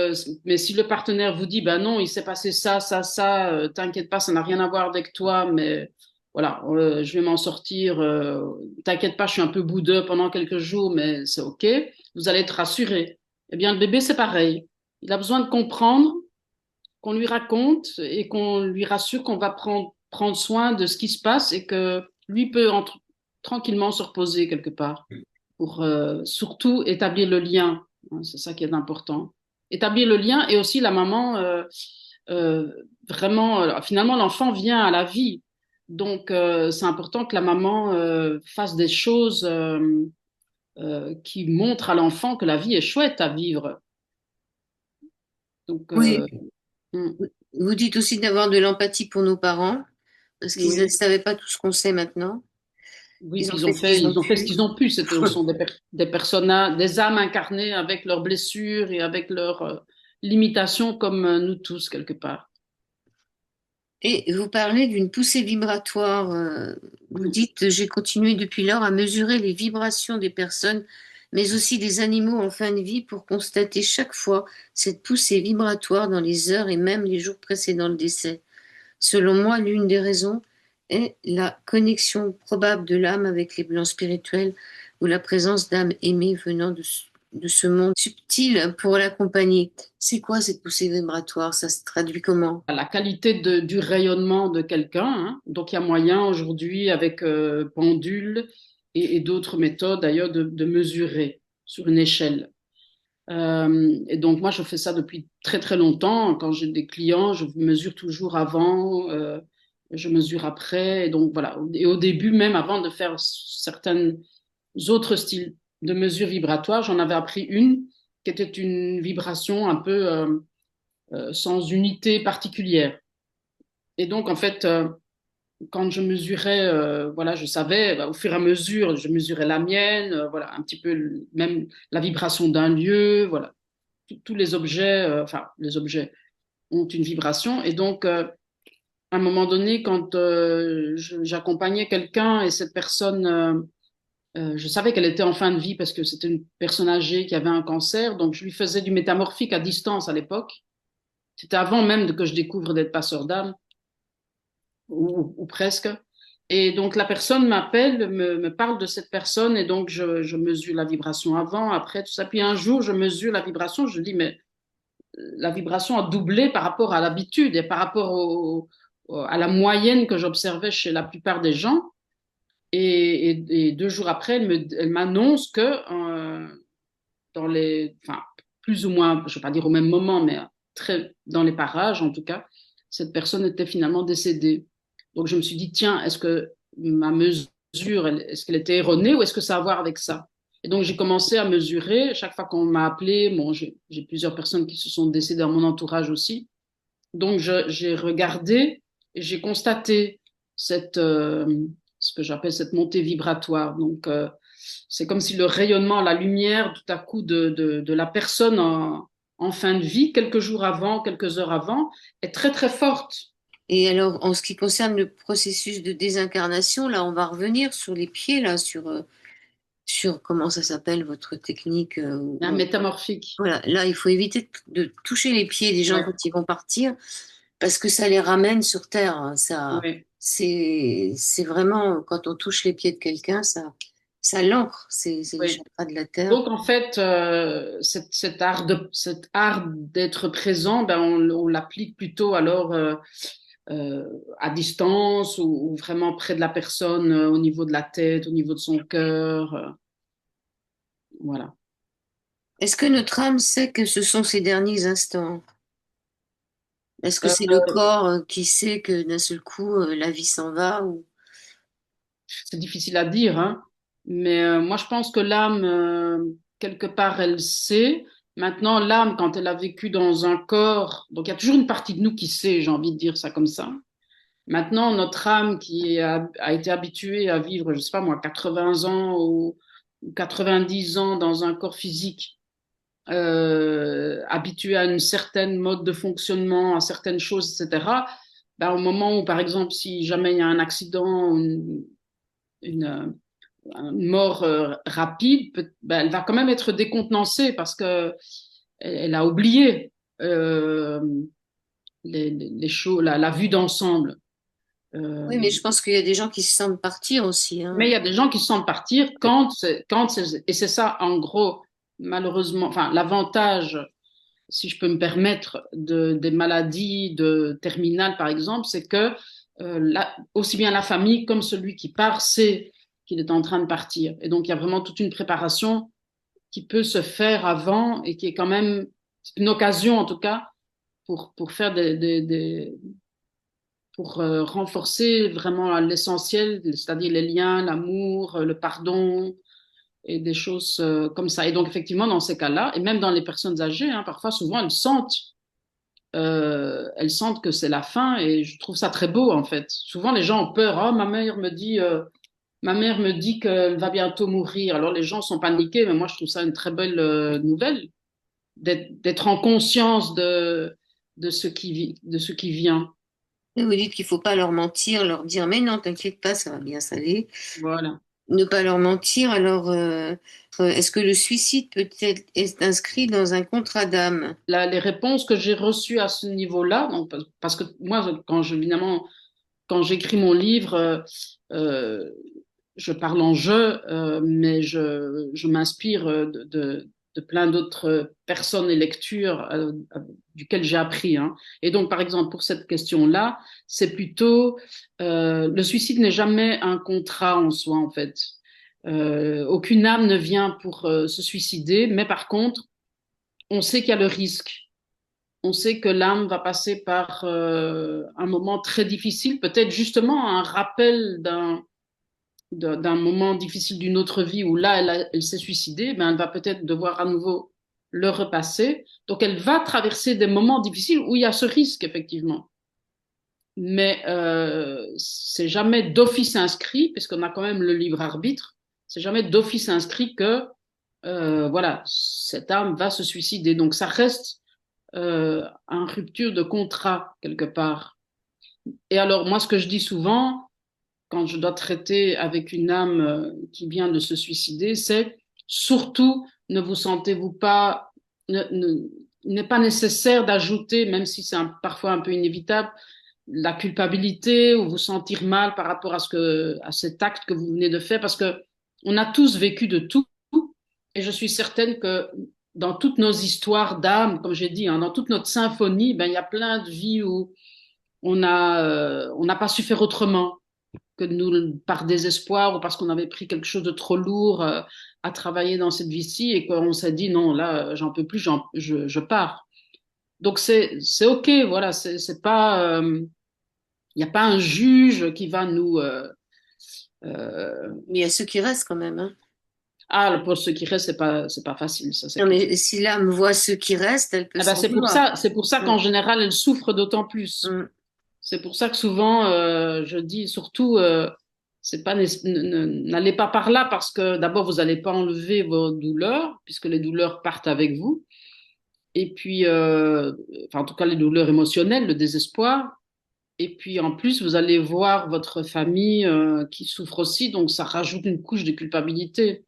mais si le partenaire vous dit, ben non, il s'est passé ça, ça, ça, t'inquiète pas, ça n'a rien à voir avec toi, mais voilà, je vais m'en sortir. T'inquiète pas, je suis un peu boudeux pendant quelques jours, mais c'est OK. Vous allez être rassuré. Eh bien, le bébé, c'est pareil. Il a besoin de comprendre, qu'on lui raconte et qu'on lui rassure qu'on va prendre soin de ce qui se passe et que lui peut tranquillement se reposer quelque part pour surtout établir le lien. Hein, c'est ça qui est important. Établir le lien et aussi la maman, euh, vraiment, finalement, l'enfant vient à la vie. Donc, c'est important que la maman fasse des choses qui montrent à l'enfant que la vie est chouette à vivre. Donc, Oui, mm, vous dites aussi d'avoir de l'empathie pour nos parents, parce qu'ils ne oui. savaient pas tout ce qu'on sait maintenant. Oui, Ils puis ont fait ce qu'ils ont ils ont fait ce pu. qu'ils ont pu. Ce sont des personnages, des âmes incarnées avec leurs blessures et avec leurs limitations comme nous tous quelque part. Et vous parlez d'une poussée vibratoire. Vous Oui. dites, j'ai continué depuis lors à mesurer les vibrations des personnes, mais aussi des animaux en fin de vie pour constater chaque fois cette poussée vibratoire dans les heures et même les jours précédant le décès. Selon moi, l'une des raisons est la connexion probable de l'âme avec les plans spirituels ou la présence d'âmes aimées venant de ce monde subtil pour l'accompagner. C'est quoi cette poussée vibratoire? Ça se traduit comment? À la qualité du rayonnement de quelqu'un, hein. Donc, il y a moyen aujourd'hui avec pendule et d'autres méthodes d'ailleurs de mesurer sur une échelle. Et donc, moi, je fais ça depuis très, très longtemps. Quand j'ai des clients, je mesure toujours avant, je mesure après. Et donc, voilà. Et au début, même avant de faire certains autres styles de mesure vibratoire, j'en avais appris une qui était une vibration un peu sans unité particulière. Et donc, en fait, quand je mesurais, voilà, je savais, bah, au fur et à mesure, je mesurais la mienne, voilà, un petit peu même la vibration d'un lieu, voilà tous les objets, enfin, les objets ont une vibration. Et donc, à un moment donné, quand j'accompagnais quelqu'un et cette personne, je savais qu'elle était en fin de vie parce que c'était une personne âgée qui avait un cancer, donc je lui faisais du métamorphique à distance à l'époque. C'était avant même que je découvre d'être passeur d'âme, ou presque. Et donc la personne m'appelle, me parle de cette personne, et donc je mesure la vibration avant, après, tout ça. Puis un jour, je mesure la vibration, je dis, mais la vibration a doublé par rapport à l'habitude et par rapport à la moyenne que j'observais chez la plupart des gens. Et 2 jours après, elle m'annonce que enfin, plus ou moins, je ne vais pas dire au même moment, mais dans les parages en tout cas, cette personne était finalement décédée. Donc je me suis dit, tiens, est-ce que ma mesure, est-ce qu'elle était erronée ou est-ce que ça a à voir avec ça? Et donc j'ai commencé à mesurer. Chaque fois qu'on m'a appelé, bon, j'ai plusieurs personnes qui se sont décédées dans mon entourage aussi. Donc j'ai regardé et j'ai constaté cette, ce que j'appelle cette montée vibratoire. Donc c'est comme si le rayonnement, la lumière, tout à coup de la personne en fin de vie, quelques jours avant, quelques heures avant, est très très forte. Et alors, en ce qui concerne le processus de désincarnation, là, on va revenir sur les pieds, là, sur comment ça s'appelle, votre technique. Un métamorphique. Voilà, là, il faut éviter de toucher les pieds des gens Ouais, quand ils vont partir, parce que ça les ramène sur Terre, hein. Ça, ouais, c'est vraiment, quand on touche les pieds de quelqu'un, ça l'ancre, c'est les ouais. chakras de la Terre. Donc en fait, cet art d'être présent, ben, on l'applique plutôt alors à distance ou vraiment près de la personne, au niveau de la tête, au niveau de son cœur. Voilà. Est-ce que notre âme sait que ce sont ses derniers instants? Est-ce que Euh, c'est le corps qui sait que d'un seul coup, la vie s'en va ou... c'est difficile à dire, hein, mais moi je pense que l'âme, quelque part, elle sait. Maintenant, l'âme, quand elle a vécu dans un corps, donc il y a toujours une partie de nous qui sait, j'ai envie de dire ça comme ça. Maintenant, notre âme qui a été habituée à vivre, je sais pas moi, 80 ans ou 90 ans dans un corps physique, habituée à une certaine mode de fonctionnement, à certaines choses, etc., ben, au moment où, par exemple, si jamais il y a un accident, une, une mort rapide, ben, elle va quand même être décontenancée parce que elle a oublié euh, les choses, la vue d'ensemble. Oui, mais je pense qu'il y a des gens qui se sentent partir aussi, Mais il hein. y a des gens qui se sentent partir et c'est ça, en gros, malheureusement, enfin, l'avantage, si je peux me permettre, des maladies terminales, par exemple, c'est que aussi bien la famille comme celui qui part sait qu'il est en train de partir. Et donc, il y a vraiment toute une préparation qui peut se faire avant et qui est quand même c'est une occasion, en tout cas, pour faire pour renforcer vraiment l'essentiel, c'est-à-dire les liens, l'amour, le pardon et des choses comme ça. Et donc, effectivement, dans ces cas-là, et même dans les personnes âgées, hein, parfois, souvent, elles sentent que c'est la fin et je trouve ça très beau, en fait. Souvent, les gens ont peur. Oh, ma mère me dit qu'elle va bientôt mourir. Alors, les gens sont paniqués, mais moi, je trouve ça une très belle nouvelle d'être en conscience de ce qui vient. Et vous dites qu'il ne faut pas leur mentir, leur dire, mais non, t'inquiète pas, ça va bien s'aller. Voilà. Ne pas leur mentir, alors est-ce que le suicide peut-être est inscrit dans un contrat d'âme? Les réponses que j'ai reçues à ce niveau-là, donc, parce que moi, évidemment, quand j'écris mon livre, euh, je parle en jeu, mais je m'inspire de plein d'autres personnes et lectures duquel j'ai appris, hein. Et donc, par exemple, pour cette question-là, c'est plutôt le suicide n'est jamais un contrat en soi, en fait. Aucune âme ne vient pour se suicider, mais par contre, on sait qu'il y a le risque. On sait que l'âme va passer par un moment très difficile, peut-être justement un rappel d'un moment difficile d'une autre vie où là, elle s'est suicidée, ben, elle va peut-être devoir à nouveau le repasser. Donc, elle va traverser des moments difficiles où il y a ce risque, effectivement. Mais c'est jamais d'office inscrit, puisqu'on a quand même le libre arbitre, c'est jamais d'office inscrit que voilà, cette âme va se suicider. Donc, ça reste en rupture de contrat quelque part. Et alors, moi, ce que je dis souvent, quand je dois traiter avec une âme qui vient de se suicider, c'est surtout ne vous sentez-vous pas, il n'est pas nécessaire d'ajouter, même si c'est parfois un peu inévitable, la culpabilité ou vous sentir mal par rapport à cet acte que vous venez de faire, parce que on a tous vécu de tout, et je suis certaine que dans toutes nos histoires d'âme, comme j'ai dit, hein, dans toute notre symphonie, ben, il y a plein de vies où on n'a pas su faire autrement que nous, par désespoir ou parce qu'on avait pris quelque chose de trop lourd à travailler dans cette vie-ci et qu'on s'est dit non, là, j'en peux plus, je pars. Donc c'est OK, voilà, c'est pas, il n'y a pas un juge qui va nous, euh, Mais il y a ceux qui restent quand même, hein. ah, pour ceux qui restent, c'est pas facile, ça c'est Non, clair. mais si l'âme voit ceux qui restent, elle peut Ah ben s'en vouloir. c'est pour ça Mm, qu'en général elle souffre d'autant plus. mm. C'est pour ça que souvent je dis surtout, c'est pas n'allez pas par là parce que d'abord vous n'allez pas enlever vos douleurs puisque les douleurs partent avec vous. Et puis, enfin en tout cas les douleurs émotionnelles, le désespoir. Et puis en plus, vous allez voir votre famille qui souffre aussi, donc ça rajoute une couche de culpabilité.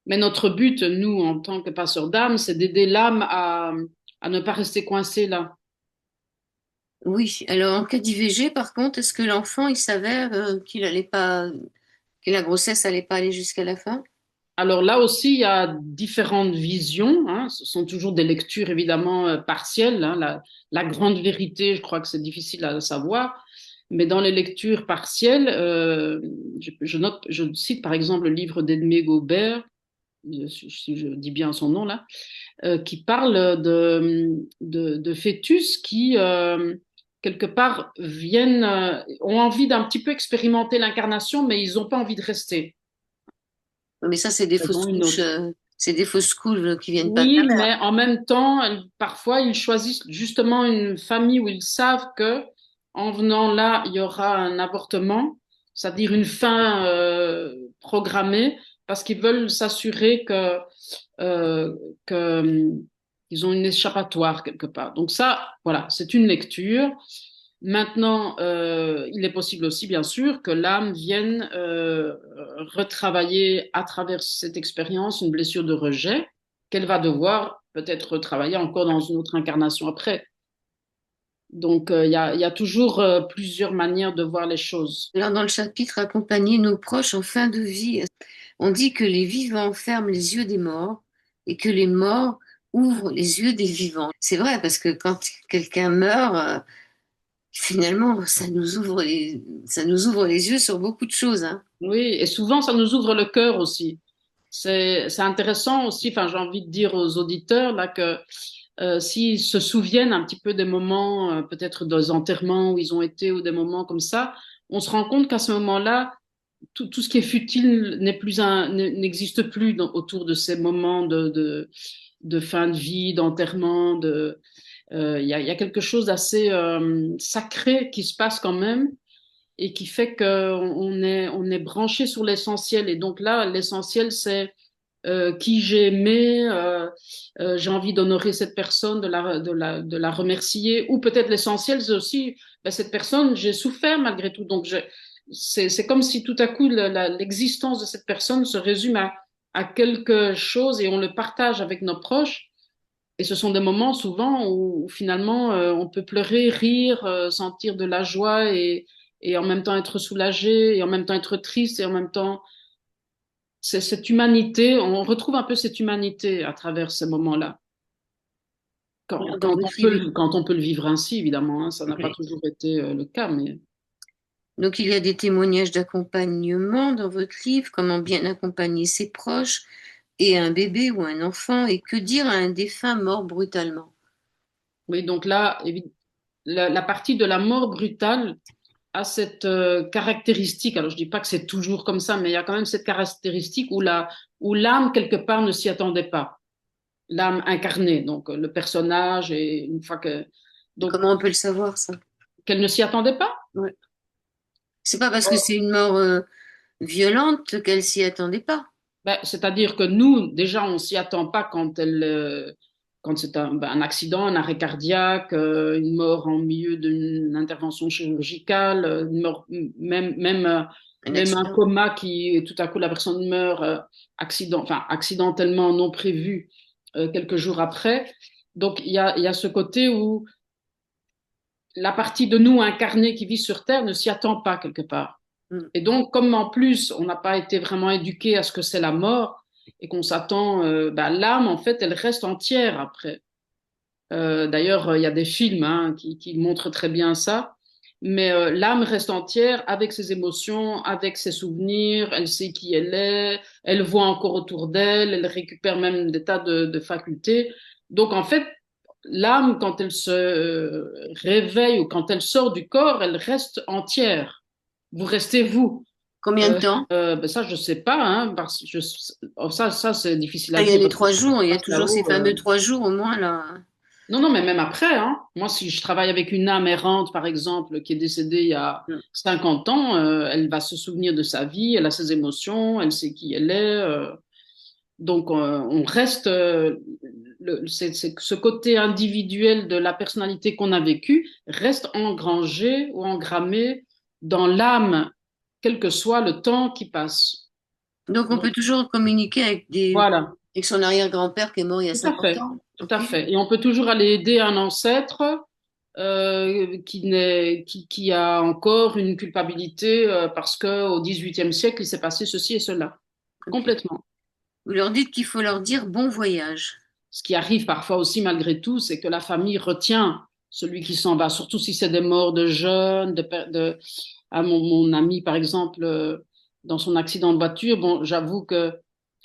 Mais notre but, nous, en tant que passeurs d'âme, c'est d'aider l'âme à ne pas rester coincée là. Oui, alors en cas d'IVG, par contre, est-ce que l'enfant, il s'avère qu'il allait pas, que la grossesse allait pas aller jusqu'à la fin? Alors là aussi, il y a différentes visions, hein. Ce sont toujours des lectures évidemment partielles, hein. La grande vérité, je crois que c'est difficile à savoir. Mais dans les lectures partielles, je cite par exemple le livre d'Edmé Gaubert, si je dis bien son nom là, qui parle de fœtus qui, quelque part, ont envie d'un petit peu expérimenter l'incarnation, mais ils n'ont pas envie de rester. Mais ça, c'est des Ils fausses ont une couches, autre. c'est des fausses couches qui viennent pas de la Oui, mer. mais en même temps, parfois, ils choisissent justement une famille où ils savent que, en venant là, il y aura un avortement, c'est-à-dire une fin programmée, parce qu'ils veulent s'assurer euh, que ils ont une échappatoire quelque part. Donc ça, voilà, c'est une lecture. Maintenant, il est possible aussi, bien sûr, que l'âme vienne retravailler à travers cette expérience une blessure de rejet qu'elle va devoir peut-être retravailler encore dans une autre incarnation après. Donc, il y a toujours plusieurs manières de voir les choses. Alors, dans le chapitre Accompagner nos proches en fin de vie, on dit que les vivants ferment les yeux des morts et que les morts ouvrent les yeux des vivants. C'est vrai, parce que quand quelqu'un meurt, finalement, ça nous ouvre les yeux sur beaucoup de choses, hein. Oui, et souvent, ça nous ouvre le cœur aussi. C'est intéressant aussi, enfin, j'ai envie de dire aux auditeurs là que s'ils se souviennent un petit peu des moments, peut-être des enterrements où ils ont été ou des moments comme ça, on se rend compte qu'à ce moment-là, tout ce qui est futile n'existe plus autour de ces moments de fin de vie, d'enterrement. Il y a quelque chose d'assez sacré qui se passe quand même et qui fait on est branché sur l'essentiel. Et donc là, l'essentiel, c'est qui j'ai aimé, j'ai envie d'honorer cette personne, de la remercier, ou peut-être l'essentiel, c'est aussi, ben, cette personne, j'ai souffert malgré tout, donc c'est comme si tout à coup l'existence de cette personne se résume à quelque chose et on le partage avec nos proches. Et ce sont des moments souvent où finalement on peut pleurer, rire, sentir de la joie et en même temps être soulagé et en même temps être triste et en même temps c'est cette humanité, on retrouve un peu cette humanité à travers ces moments-là. Dans votre livre, Quand on peut le vivre ainsi, évidemment, hein, ça n'a pas oui. toujours été le cas, mais Donc, il y a des témoignages d'accompagnement dans votre livre, comment bien accompagner ses proches et un bébé ou un enfant, et que dire à un défunt mort brutalement. oui, donc là, la partie de la mort brutale a cette caractéristique. Alors, je dis pas que c'est toujours comme ça, mais il y a quand même cette caractéristique où l'âme quelque part ne s'y attendait pas. L'âme incarnée, donc le personnage, et une fois que donc Comment on peut le savoir, ça? qu'elle ne s'y attendait pas. Ouais. C'est pas parce que c'est une mort violente qu'elle s'y attendait pas. Ben, c'est-à-dire que nous, déjà, on s'y attend pas quand c'est un accident, un arrêt cardiaque, une mort en milieu d'une intervention chirurgicale, une mort, Un même un accident. coma qui, tout à coup, la personne meurt, accidentellement non prévu, quelques jours après. Donc, il y a ce côté où la partie de nous incarnée qui vit sur Terre ne s'y attend pas quelque part. Mm. Et donc, comme en plus, on n'a pas été vraiment éduqué à ce que c'est la mort et qu'on s'attend, l'âme, en fait, elle reste entière après. D'ailleurs, il y a des films hein, qui montrent très bien ça. Mais l'âme reste entière avec ses émotions, avec ses souvenirs, elle sait qui elle est, elle voit encore autour d'elle, elle récupère même des tas de facultés. Donc, en fait, l'âme, quand elle se réveille ou quand elle sort du corps, elle reste entière. Vous restez vous. Combien de temps? Ben ça, je sais pas, hein, parce que ça, c'est difficile Ah, à il y a dire les parce que 3 jours, il y a passe toujours ces là-haut. fameux 3 jours au moins là. Non, non, mais même après, hein. Moi, si je travaille avec une âme errante, par exemple, qui est décédée il y a Mm. 50 ans, elle va se souvenir de sa vie, elle a ses émotions, elle sait qui elle est. Donc, on reste, c'est ce côté individuel de la personnalité qu'on a vécue reste engrangé ou engrammé dans l'âme, quel que soit le temps qui passe. Donc on Donc, peut toujours communiquer voilà, avec son arrière-grand-père qui est mort il y a tout à 50 fait, ans. tout Ok. à fait. Et on peut toujours aller aider un ancêtre qui a encore une culpabilité parce qu'au XVIIIe siècle, il s'est passé ceci et cela. Ok. Complètement. Vous leur dites qu'il faut leur dire bon voyage. Ce qui arrive parfois aussi malgré tout, c'est que la famille retient celui qui s'en va, surtout si c'est des morts de jeunes, à mon ami par exemple, dans son accident de voiture. Bon, j'avoue que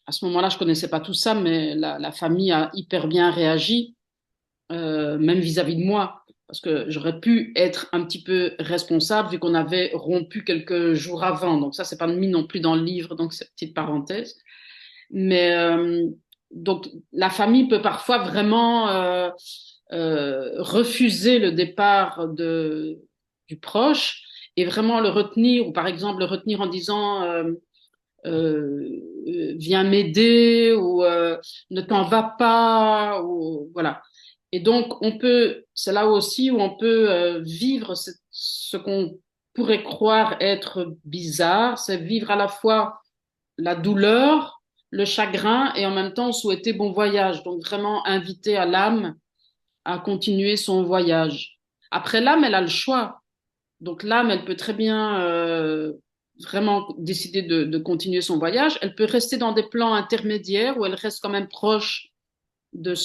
à ce moment-là, je connaissais pas tout ça, mais la famille a hyper bien réagi, même vis-à-vis de moi, parce que j'aurais pu être un petit peu responsable vu qu'on avait rompu quelques jours avant. Donc ça, c'est pas mis non plus dans le livre, donc c'est une petite parenthèse. Mais donc la famille peut parfois vraiment refuser le départ du proche et vraiment le retenir, ou par exemple le retenir en disant viens m'aider ou ne t'en va pas, ou voilà. Et donc on peut, c'est là aussi où on peut vivre ce qu'on pourrait croire être bizarre, c'est vivre à la fois la douleur, le chagrin et en même temps souhaiter bon voyage. Donc vraiment inviter à l'âme à continuer son voyage. Après, l'âme, elle a le choix. Donc l'âme, elle peut très bien vraiment décider de continuer son voyage. Elle peut rester dans des plans intermédiaires où elle reste quand même proche de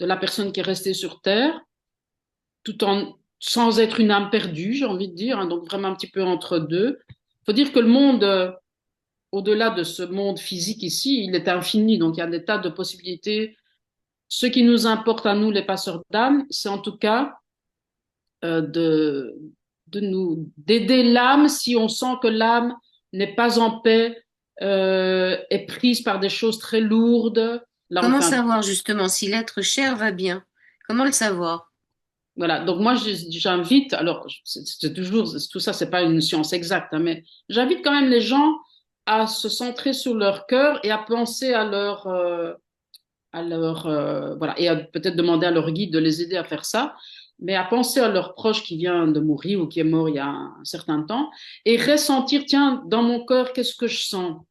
la personne qui est restée sur Terre, tout en sans être une âme perdue, j'ai envie de dire, hein, donc vraiment un petit peu entre deux. Il faut dire que le monde au-delà de ce monde physique ici, il est infini, donc il y a des tas de possibilités. Ce qui nous importe à nous, les passeurs d'âme, c'est en tout cas euh, de, d'aider l'âme si on sent que l'âme n'est pas en paix, est prise par des choses très lourdes. Là, on Comment fait savoir justement si l'être cher va bien? Comment le savoir? voilà. Donc moi, j'invite, alors c'est toujours, tout ça, c'est pas une science exacte, hein, mais j'invite quand même les gens à se centrer sur leur cœur et à penser voilà, et à peut-être demander à leur guide de les aider à faire ça, mais à penser à leur proche qui vient de mourir ou qui est mort il y a un certain temps et ressentir, tiens, dans mon cœur, qu'est-ce que je sens?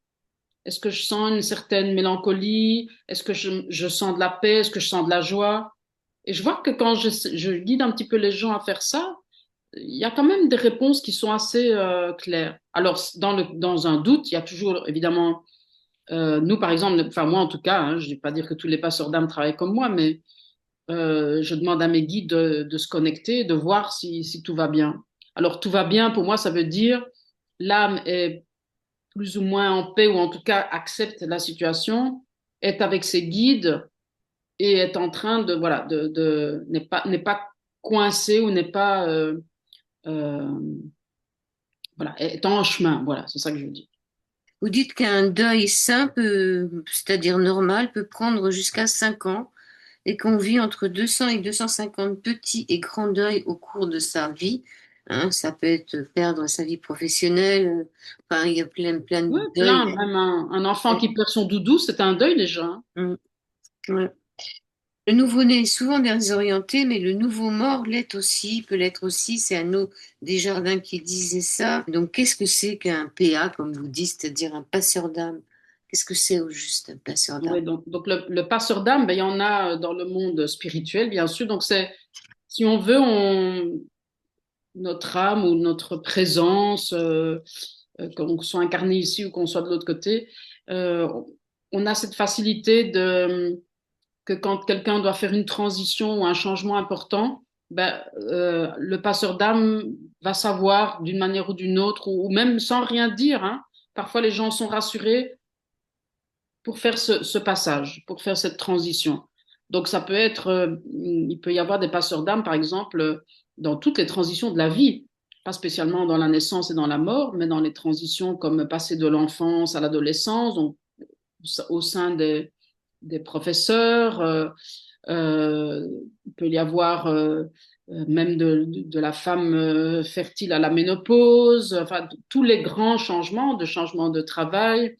Est-ce que je sens une certaine mélancolie? Est-ce que je sens de la paix? Est-ce que je sens de la joie? Et je vois que quand je guide un petit peu les gens à faire ça, il y a quand même des réponses qui sont assez claires. Alors, dans un doute, il y a toujours évidemment nous, par exemple, enfin moi en tout cas, hein, je ne vais pas dire que tous les passeurs d'âme travaillent comme moi, mais je demande à mes guides de se connecter, de voir si tout va bien. Alors tout va bien, pour moi, ça veut dire l'âme est plus ou moins en paix, ou en tout cas accepte la situation, est avec ses guides et est en train de, voilà, n'est pas coincé ou n'est pas, euh, voilà, est en chemin. Voilà, c'est ça que je veux dire. Vous dites qu'un deuil simple, c'est-à-dire normal, peut prendre jusqu'à 5 ans et qu'on vit entre 200 et 250 petits et grands deuils au cours de sa vie. Hein, ça peut être perdre sa vie professionnelle, enfin, il y a plein de Oui, deuils. plein, même un enfant qui perd son doudou, c'est un deuil déjà, hein. Mm, ouais. Le nouveau-né est souvent désorienté, mais le nouveau mort l'est aussi, peut l'être aussi. C'est Anneau Desjardins qui disait ça. Donc, qu'est-ce que c'est qu'un PA, comme vous dites, c'est-à-dire un passeur d'âme? Qu'est-ce que c'est au juste un passeur d'âme? Oui, donc le passeur d'âme, ben, il y en a dans le monde spirituel, bien sûr. Donc c'est, si on veut, notre âme ou notre présence, qu'on soit incarné ici ou qu'on soit de l'autre côté, euh, on a cette facilité que quand quelqu'un doit faire une transition ou un changement important, ben, le passeur d'âme va savoir d'une manière ou d'une autre, ou même sans rien dire, hein. Parfois, les gens sont rassurés pour faire ce passage, pour faire cette transition. Donc ça peut être, il peut y avoir des passeurs d'âme, par exemple, dans toutes les transitions de la vie, pas spécialement dans la naissance et dans la mort, mais dans les transitions comme passer de l'enfance à l'adolescence, donc au sein des professeurs. Il peut y avoir même de la femme fertile à la ménopause, enfin tous les grands changements, de changement de travail,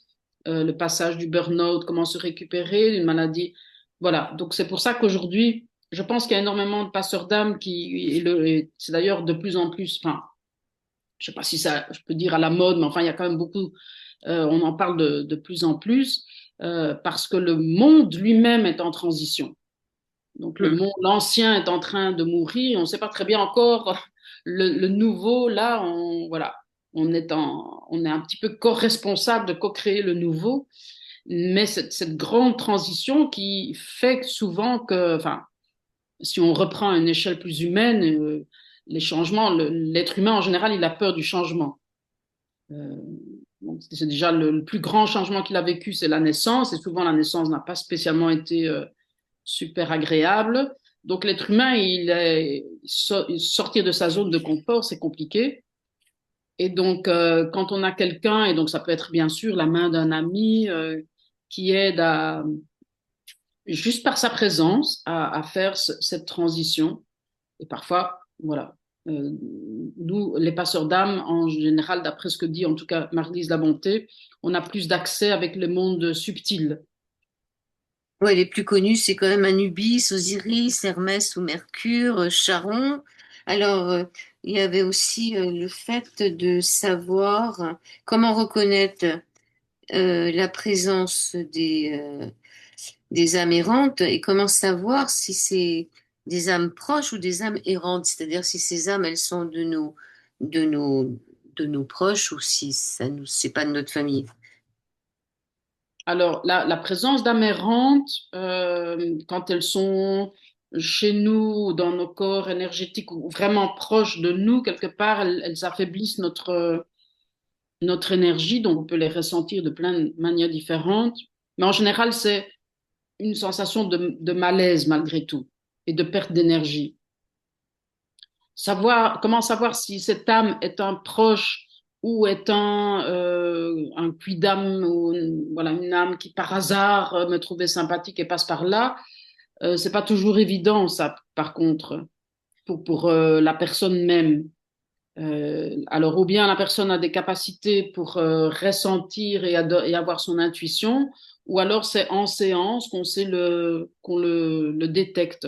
le passage du burn-out, comment se récupérer d'une maladie. Voilà, donc c'est pour ça qu'aujourd'hui, je pense qu'il y a énormément de passeurs d'âme et c'est d'ailleurs de plus en plus, enfin, je sais pas si ça, je peux dire à la mode, mais enfin, il y a quand même beaucoup, on en parle de plus en plus, parce que le monde lui-même est en transition. Donc le Mm. monde, l'ancien est en train de mourir, on ne sait pas très bien encore le nouveau, là, voilà, on est un petit peu co-responsable de co-créer le nouveau, mais cette grande transition qui fait que souvent que, enfin, si on reprend à une échelle plus humaine, les changements, l'être humain en général, il a peur du changement. Euh, donc, c'est déjà le plus grand changement qu'il a vécu, c'est la naissance, et souvent la naissance n'a pas spécialement été super agréable. Donc l'être humain, sortir de sa zone de confort, c'est compliqué. Et donc quand on a quelqu'un, et donc ça peut être bien sûr la main d'un ami qui aide à juste par sa présence à faire cette transition. Et parfois, voilà. Nous, les passeurs d'âme, en général, d'après ce que dit en tout cas Marie-Lise Labonté, on a plus d'accès avec le monde subtil. Ouais, les plus connus, c'est quand même Anubis, Osiris, Hermès ou Mercure, Charon. Alors, il y avait aussi le fait de savoir comment reconnaître la présence des âmes errantes et comment savoir si c'est des âmes proches ou des âmes errantes, c'est-à-dire si ces âmes, elles sont de nos, de nos proches ou si ça nous, c'est pas de notre famille. Alors, la présence d'âmes errantes, quand elles sont chez nous, dans nos corps énergétiques, ou vraiment proches de nous, quelque part, elles affaiblissent notre énergie, donc on peut les ressentir de plein de manières différentes. Mais en général, c'est une sensation de malaise malgré tout et de perte d'énergie. Comment savoir si cette âme est un proche ou est un quidam ou voilà, une âme qui par hasard me trouvait sympathique et passe par là. C'est pas toujours évident ça, par contre, pour la personne même. Alors, ou bien la personne a des capacités pour ressentir et avoir son intuition, ou alors c'est en séance qu'on sait qu'on le détecte.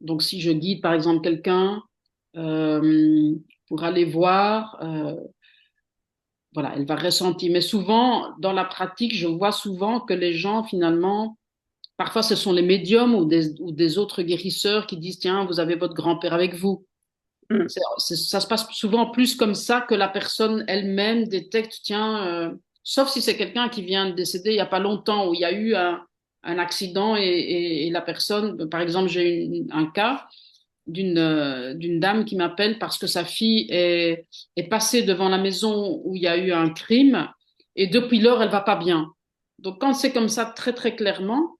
Donc, si je guide par exemple quelqu'un pour aller voir, voilà, elle va ressentir. Mais souvent, dans la pratique, je vois souvent que les gens finalement, parfois ce sont les médiums ou des autres guérisseurs qui disent, tiens, vous avez votre grand-père avec vous. Mm. Ça se passe souvent plus comme ça que la personne elle-même détecte, tiens, sauf si c'est quelqu'un qui vient de décéder il n'y a pas longtemps, où il y a eu un accident et la personne, par exemple, j'ai un cas d'une dame qui m'appelle parce que sa fille est passée devant la maison où il y a eu un crime et depuis lors, elle va pas bien. Donc quand c'est comme ça très très clairement,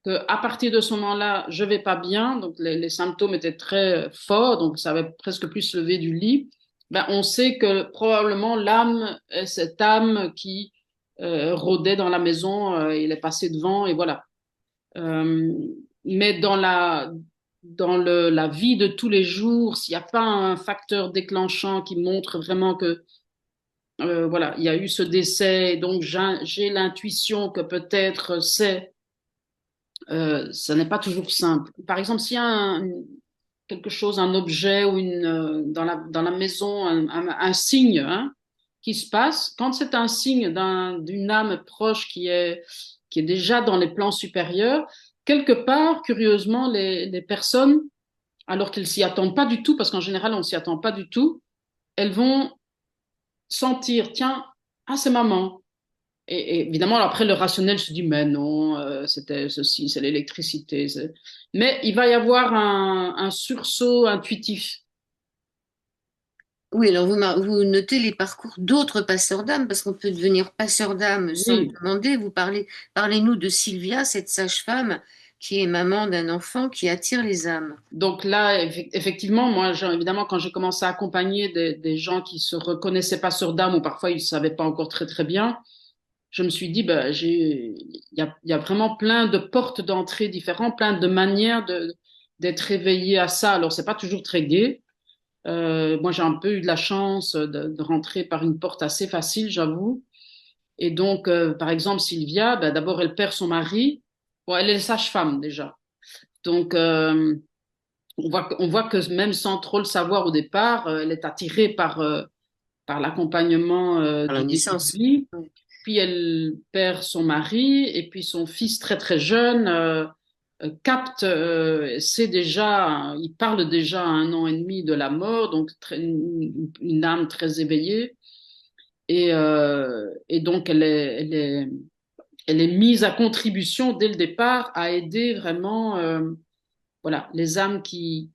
que à partir de ce moment-là, je vais pas bien, donc les symptômes étaient très forts, donc ça avait presque plus se lever du lit, ben on sait que probablement l'âme est cette âme qui rôdait dans la maison, il est passé devant et voilà. Euh, mais la vie de tous les jours, s'il n'y a pas un facteur déclenchant qui montre vraiment que voilà, il y a eu ce décès, et donc j'ai l'intuition que peut-être c'est ça n'est pas toujours simple. Par exemple, s'il y a quelque chose, un objet ou dans la maison, un signe hein, qui se passe, quand c'est un signe d'une âme proche qui est déjà dans les plans supérieurs, quelque part, curieusement, les personnes, alors qu'elles s'y attendent pas du tout, parce qu'en général, on s'y attend pas du tout, elles vont sentir, tiens, ah, c'est maman. Et évidemment, après, le rationnel se dit, mais non, c'était ceci, c'est l'électricité. Mais il va y avoir un sursaut intuitif. Oui, alors vous notez les parcours d'autres passeurs d'âme, parce qu'on peut devenir passeur d'âme sans le Oui, demander. Parlez-nous de Sylvia, cette sage-femme qui est maman d'un enfant qui attire les âmes. Donc là, effectivement, moi, évidemment, quand j'ai commencé à accompagner des gens qui se reconnaissaient pas sur Dame ou parfois ils ne savaient pas encore très très bien, je me suis dit, bah, il y a vraiment plein de portes d'entrée différentes, plein de manières d'être éveillé à ça. Alors, c'est pas toujours très gai. Moi, j'ai un peu eu de la chance de rentrer par une porte assez facile, j'avoue. Et donc, par exemple, Sylvia, bah, d'abord, elle perd son mari. Bon, elle est sage-femme déjà. Donc, on voit que même sans trop le savoir au départ, elle est attirée par l'accompagnement À la du début de naissance. vie. Oui. Puis elle perd son mari et puis son fils très très jeune capte, c'est déjà, il parle déjà à 1 an et demi de la mort, donc une âme très éveillée. Et donc elle est mise à contribution dès le départ à aider vraiment voilà, les âmes qui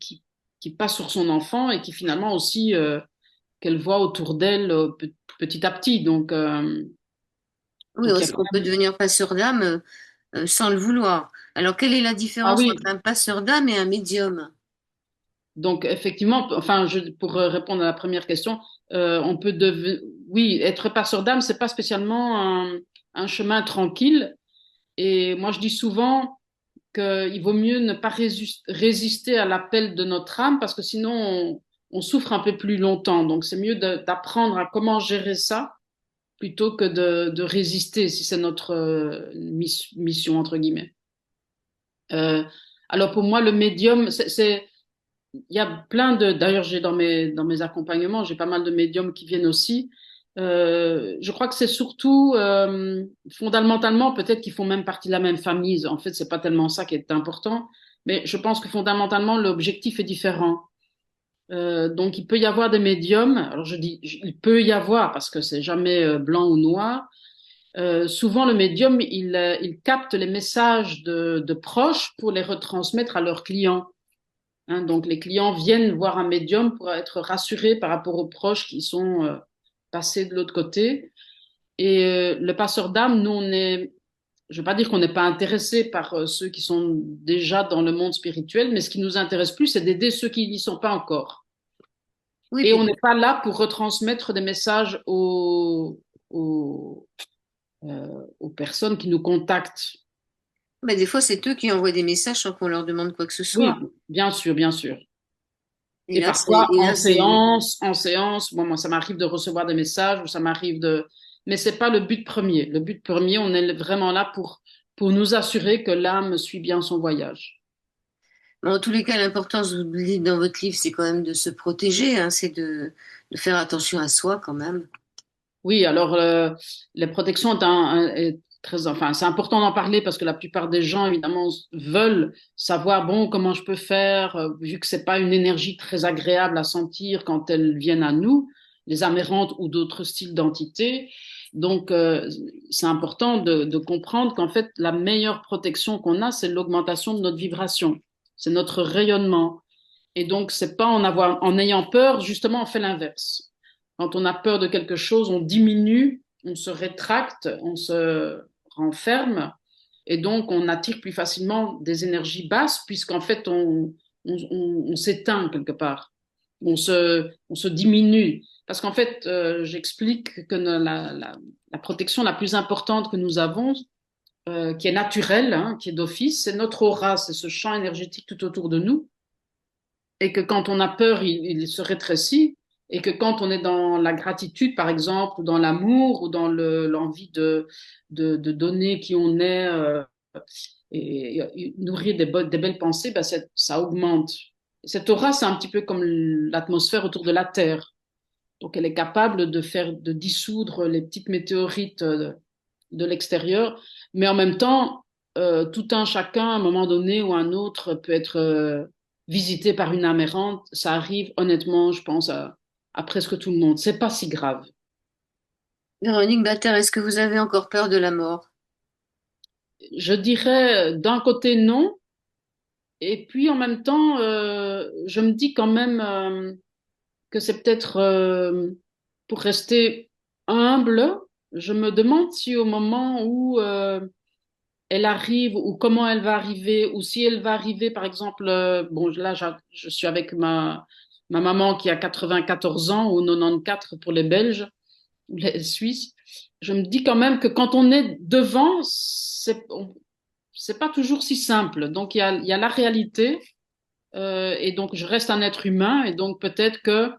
passent sur son enfant et qui finalement aussi qu'elle voit autour d'elle petit à petit. Oui, Donc il y a parce quand qu'on peut même... devenir passeur d'âme sans le vouloir. Alors, quelle est la Ah différence entre oui, un passeur d'âme et un médium? donc effectivement, enfin, pour répondre à la première question, on peut oui, être passeur d'âme, c'est pas spécialement un chemin tranquille. Et moi, je dis souvent qu'il vaut mieux ne pas résister à l'appel de notre âme parce que sinon, on souffre un peu plus longtemps. Donc, c'est mieux d'apprendre à comment gérer ça plutôt que de résister si c'est notre mission, entre guillemets. Euh, alors, pour moi, le médium, il y a plein d'ailleurs, j'ai dans mes accompagnements, j'ai pas mal de médiums qui viennent aussi. Je crois que c'est surtout, fondamentalement, peut-être qu'ils font même partie de la même famille. En fait, c'est pas tellement ça qui est important, mais je pense que fondamentalement, l'objectif est différent. Donc, il peut y avoir des médiums. Alors, je dis, il peut y avoir parce que c'est jamais blanc ou noir. Souvent, le médium, il capte les messages de proches pour les retransmettre à leurs clients. Hein, donc, les clients viennent voir un médium pour être rassurés par rapport aux proches qui sont passés de l'autre côté. Et le passeur d'âme, nous, je ne veux pas dire qu'on n'est pas intéressé par ceux qui sont déjà dans le monde spirituel, mais ce qui nous intéresse plus, c'est d'aider ceux qui n'y sont pas encore. Oui, Et puis on n'est pas là pour retransmettre des messages aux, aux personnes qui nous contactent. bah, des fois, c'est eux qui envoient des messages sans qu'on leur demande quoi que ce soit. Oui, bien sûr, bien sûr. Et Et là, c'est, parfois, et là, c'est, en séance, bon, moi, ça m'arrive de recevoir des messages ou ça m'arrive de... Mais c'est pas le but premier. Le but premier, on est vraiment là pour nous assurer que l'âme suit bien son voyage. bon, en tous les cas, l'importance, vous le dites dans votre livre, c'est quand même de se protéger, hein, c'est de faire attention à soi quand même. Oui, alors, la protection est très... Enfin, c'est important d'en parler parce que la plupart des gens, évidemment, veulent savoir, bon, comment je peux faire, vu que c'est pas une énergie très agréable à sentir quand elles viennent à nous, les amérantes ou d'autres styles d'entités. Donc, c'est important de comprendre qu'en fait, la meilleure protection qu'on a, c'est l'augmentation de notre vibration, c'est notre rayonnement. Et donc, c'est pas en ayant peur, justement, on fait l'inverse. Quand on a peur de quelque chose, on diminue, on se rétracte, on se renferme, et donc on attire plus facilement des énergies basses, puisqu'en fait, on s'éteint quelque part. On se diminue. Parce qu'en fait, j'explique que la protection la plus importante que nous avons, qui est naturelle, hein, qui est d'office, c'est notre aura, c'est ce champ énergétique tout autour de nous et que quand on a peur, il se rétrécit, et que quand on est dans la gratitude, par exemple, ou dans l'amour, ou dans l'envie de donner qui on est, et nourrir des belles pensées, ben ça augmente. Cette aura, c'est un petit peu comme l'atmosphère autour de la Terre. Donc, elle est capable de dissoudre les petites météorites de l'extérieur, mais en même temps, tout un chacun, à un moment donné ou un autre, peut être visité par une âme errante. Ça arrive, honnêtement, je pense, à presque tout le monde. C'est pas si grave. Véronique Batter, est-ce que vous avez encore peur de la mort? Je dirais, d'un côté, non, et puis en même temps, je me dis quand même que c'est peut-être, pour rester humble, je me demande si au moment où elle arrive ou comment elle va arriver, ou si elle va arriver, par exemple, bon, là, je suis avec ma maman qui a 94 ans ou 94 pour les Belges ou les Suisses. Je me dis quand même que quand on est devant, c'est pas toujours si simple. Donc, il y a la réalité, et donc je reste un être humain, et donc peut-être que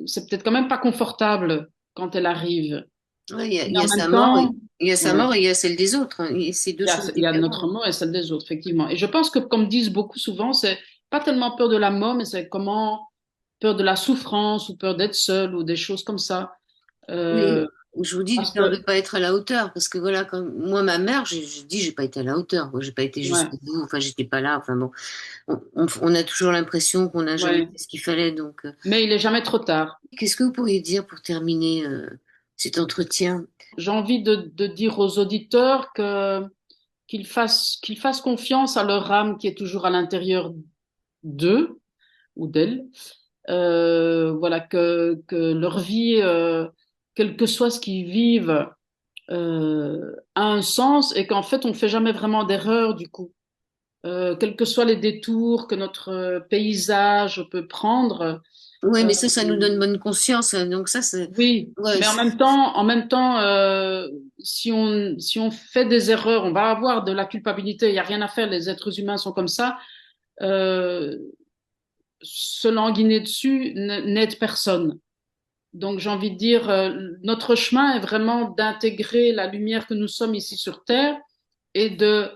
c'est peut-être quand même pas confortable quand elle arrive. Ouais, il Mais y en a même sa mort, temps, il y a sa ouais. mort et il y a celle des autres, hein. Et c'est deux choses Il y a notre différentes. mort et celle des autres, effectivement. Et je pense que, comme disent beaucoup souvent, c'est pas tellement peur de la mort, mais c'est comment peur de la souffrance ou peur d'être seul ou des choses comme ça. Oui, Euh, je vous dis, parce peur de que, pas être à la hauteur, parce que voilà, quand moi, ma mère, je dis, j'ai pas été à la hauteur, moi, j'ai pas été ouais, jusqu'au bout, enfin, j'étais pas là, enfin bon, on a toujours l'impression qu'on n'a jamais ouais. fait ce qu'il fallait, donc, Mais il est jamais trop tard. qu'est-ce que vous pourriez dire pour terminer cet entretien? J'ai envie de dire aux auditeurs qu'ils fassent confiance à leur âme qui est toujours à l'intérieur d'eux ou d'elles. Voilà, que leur vie, quel que soit ce qu'ils vivent, a un sens et qu'en fait, on ne fait jamais vraiment d'erreur du coup. Quels que soient les détours que notre paysage peut prendre. Oui, euh, mais ça nous donne bonne conscience, hein, donc ça, c'est, oui, ouais, mais en même temps, si on fait des erreurs, on va avoir de la culpabilité. Il n'y a rien à faire. Les êtres humains sont comme ça. Euh, Se languiner dessus n'aide personne. Donc, j'ai envie de dire, notre chemin est vraiment d'intégrer la lumière que nous sommes ici sur Terre et de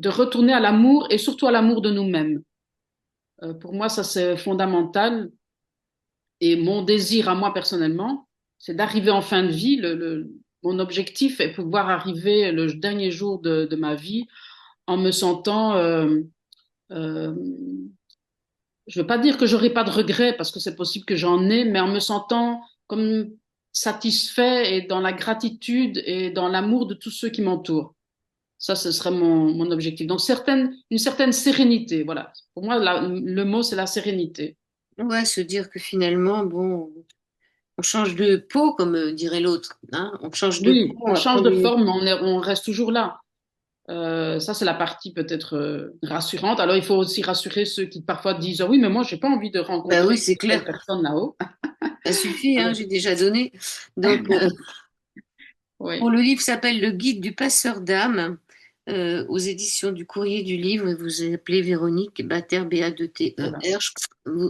retourner à l'amour et surtout à l'amour de nous-mêmes. Pour moi, ça, c'est fondamental. Et mon désir à moi personnellement, c'est d'arriver en fin de vie. Mon objectif est pouvoir arriver le dernier jour de ma vie en me sentant, euh, je veux pas dire que j'aurai pas de regrets parce que c'est possible que j'en ai, mais en me sentant comme satisfait et dans la gratitude et dans l'amour de tous ceux qui m'entourent. Ça, ce serait mon objectif. Donc, une certaine sérénité, voilà. Pour moi, le mot, c'est la sérénité. ouais, se dire que finalement, bon, on change de peau, comme dirait l'autre, hein, on change de peau, Oui, on on va change prendre de une... forme, mais on reste toujours là. Ça, c'est la partie peut-être rassurante. Alors, il faut aussi rassurer ceux qui parfois disent, ah oui, mais moi, j'ai pas envie de Ben oui, rencontrer c'est telle clair, personne là-haut. ça suffit, hein, Alors, j'ai déjà donné. Donc, oui, le livre s'appelle Le Guide du passeur d'âme, aux éditions du Courrier du Livre, et vous appelez Véronique Bater, voilà. B-A-2-T-E-R.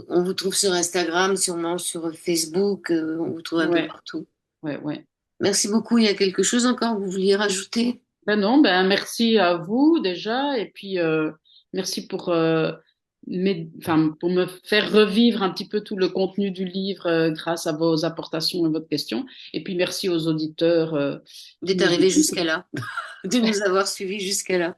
On vous trouve sur Instagram, sûrement sur Facebook, on vous trouve un peu Ouais, partout. ouais, ouais. Merci beaucoup. Il y a quelque chose encore que vous vouliez rajouter? Ben non, ben merci à vous déjà, et puis merci pour, enfin, pour me faire revivre un petit peu tout le contenu du livre grâce à vos apportations et votre question. Et puis merci aux auditeurs qui D'être nous arrivé écoutent. jusqu'à là, de nous avoir suivis jusqu'à là.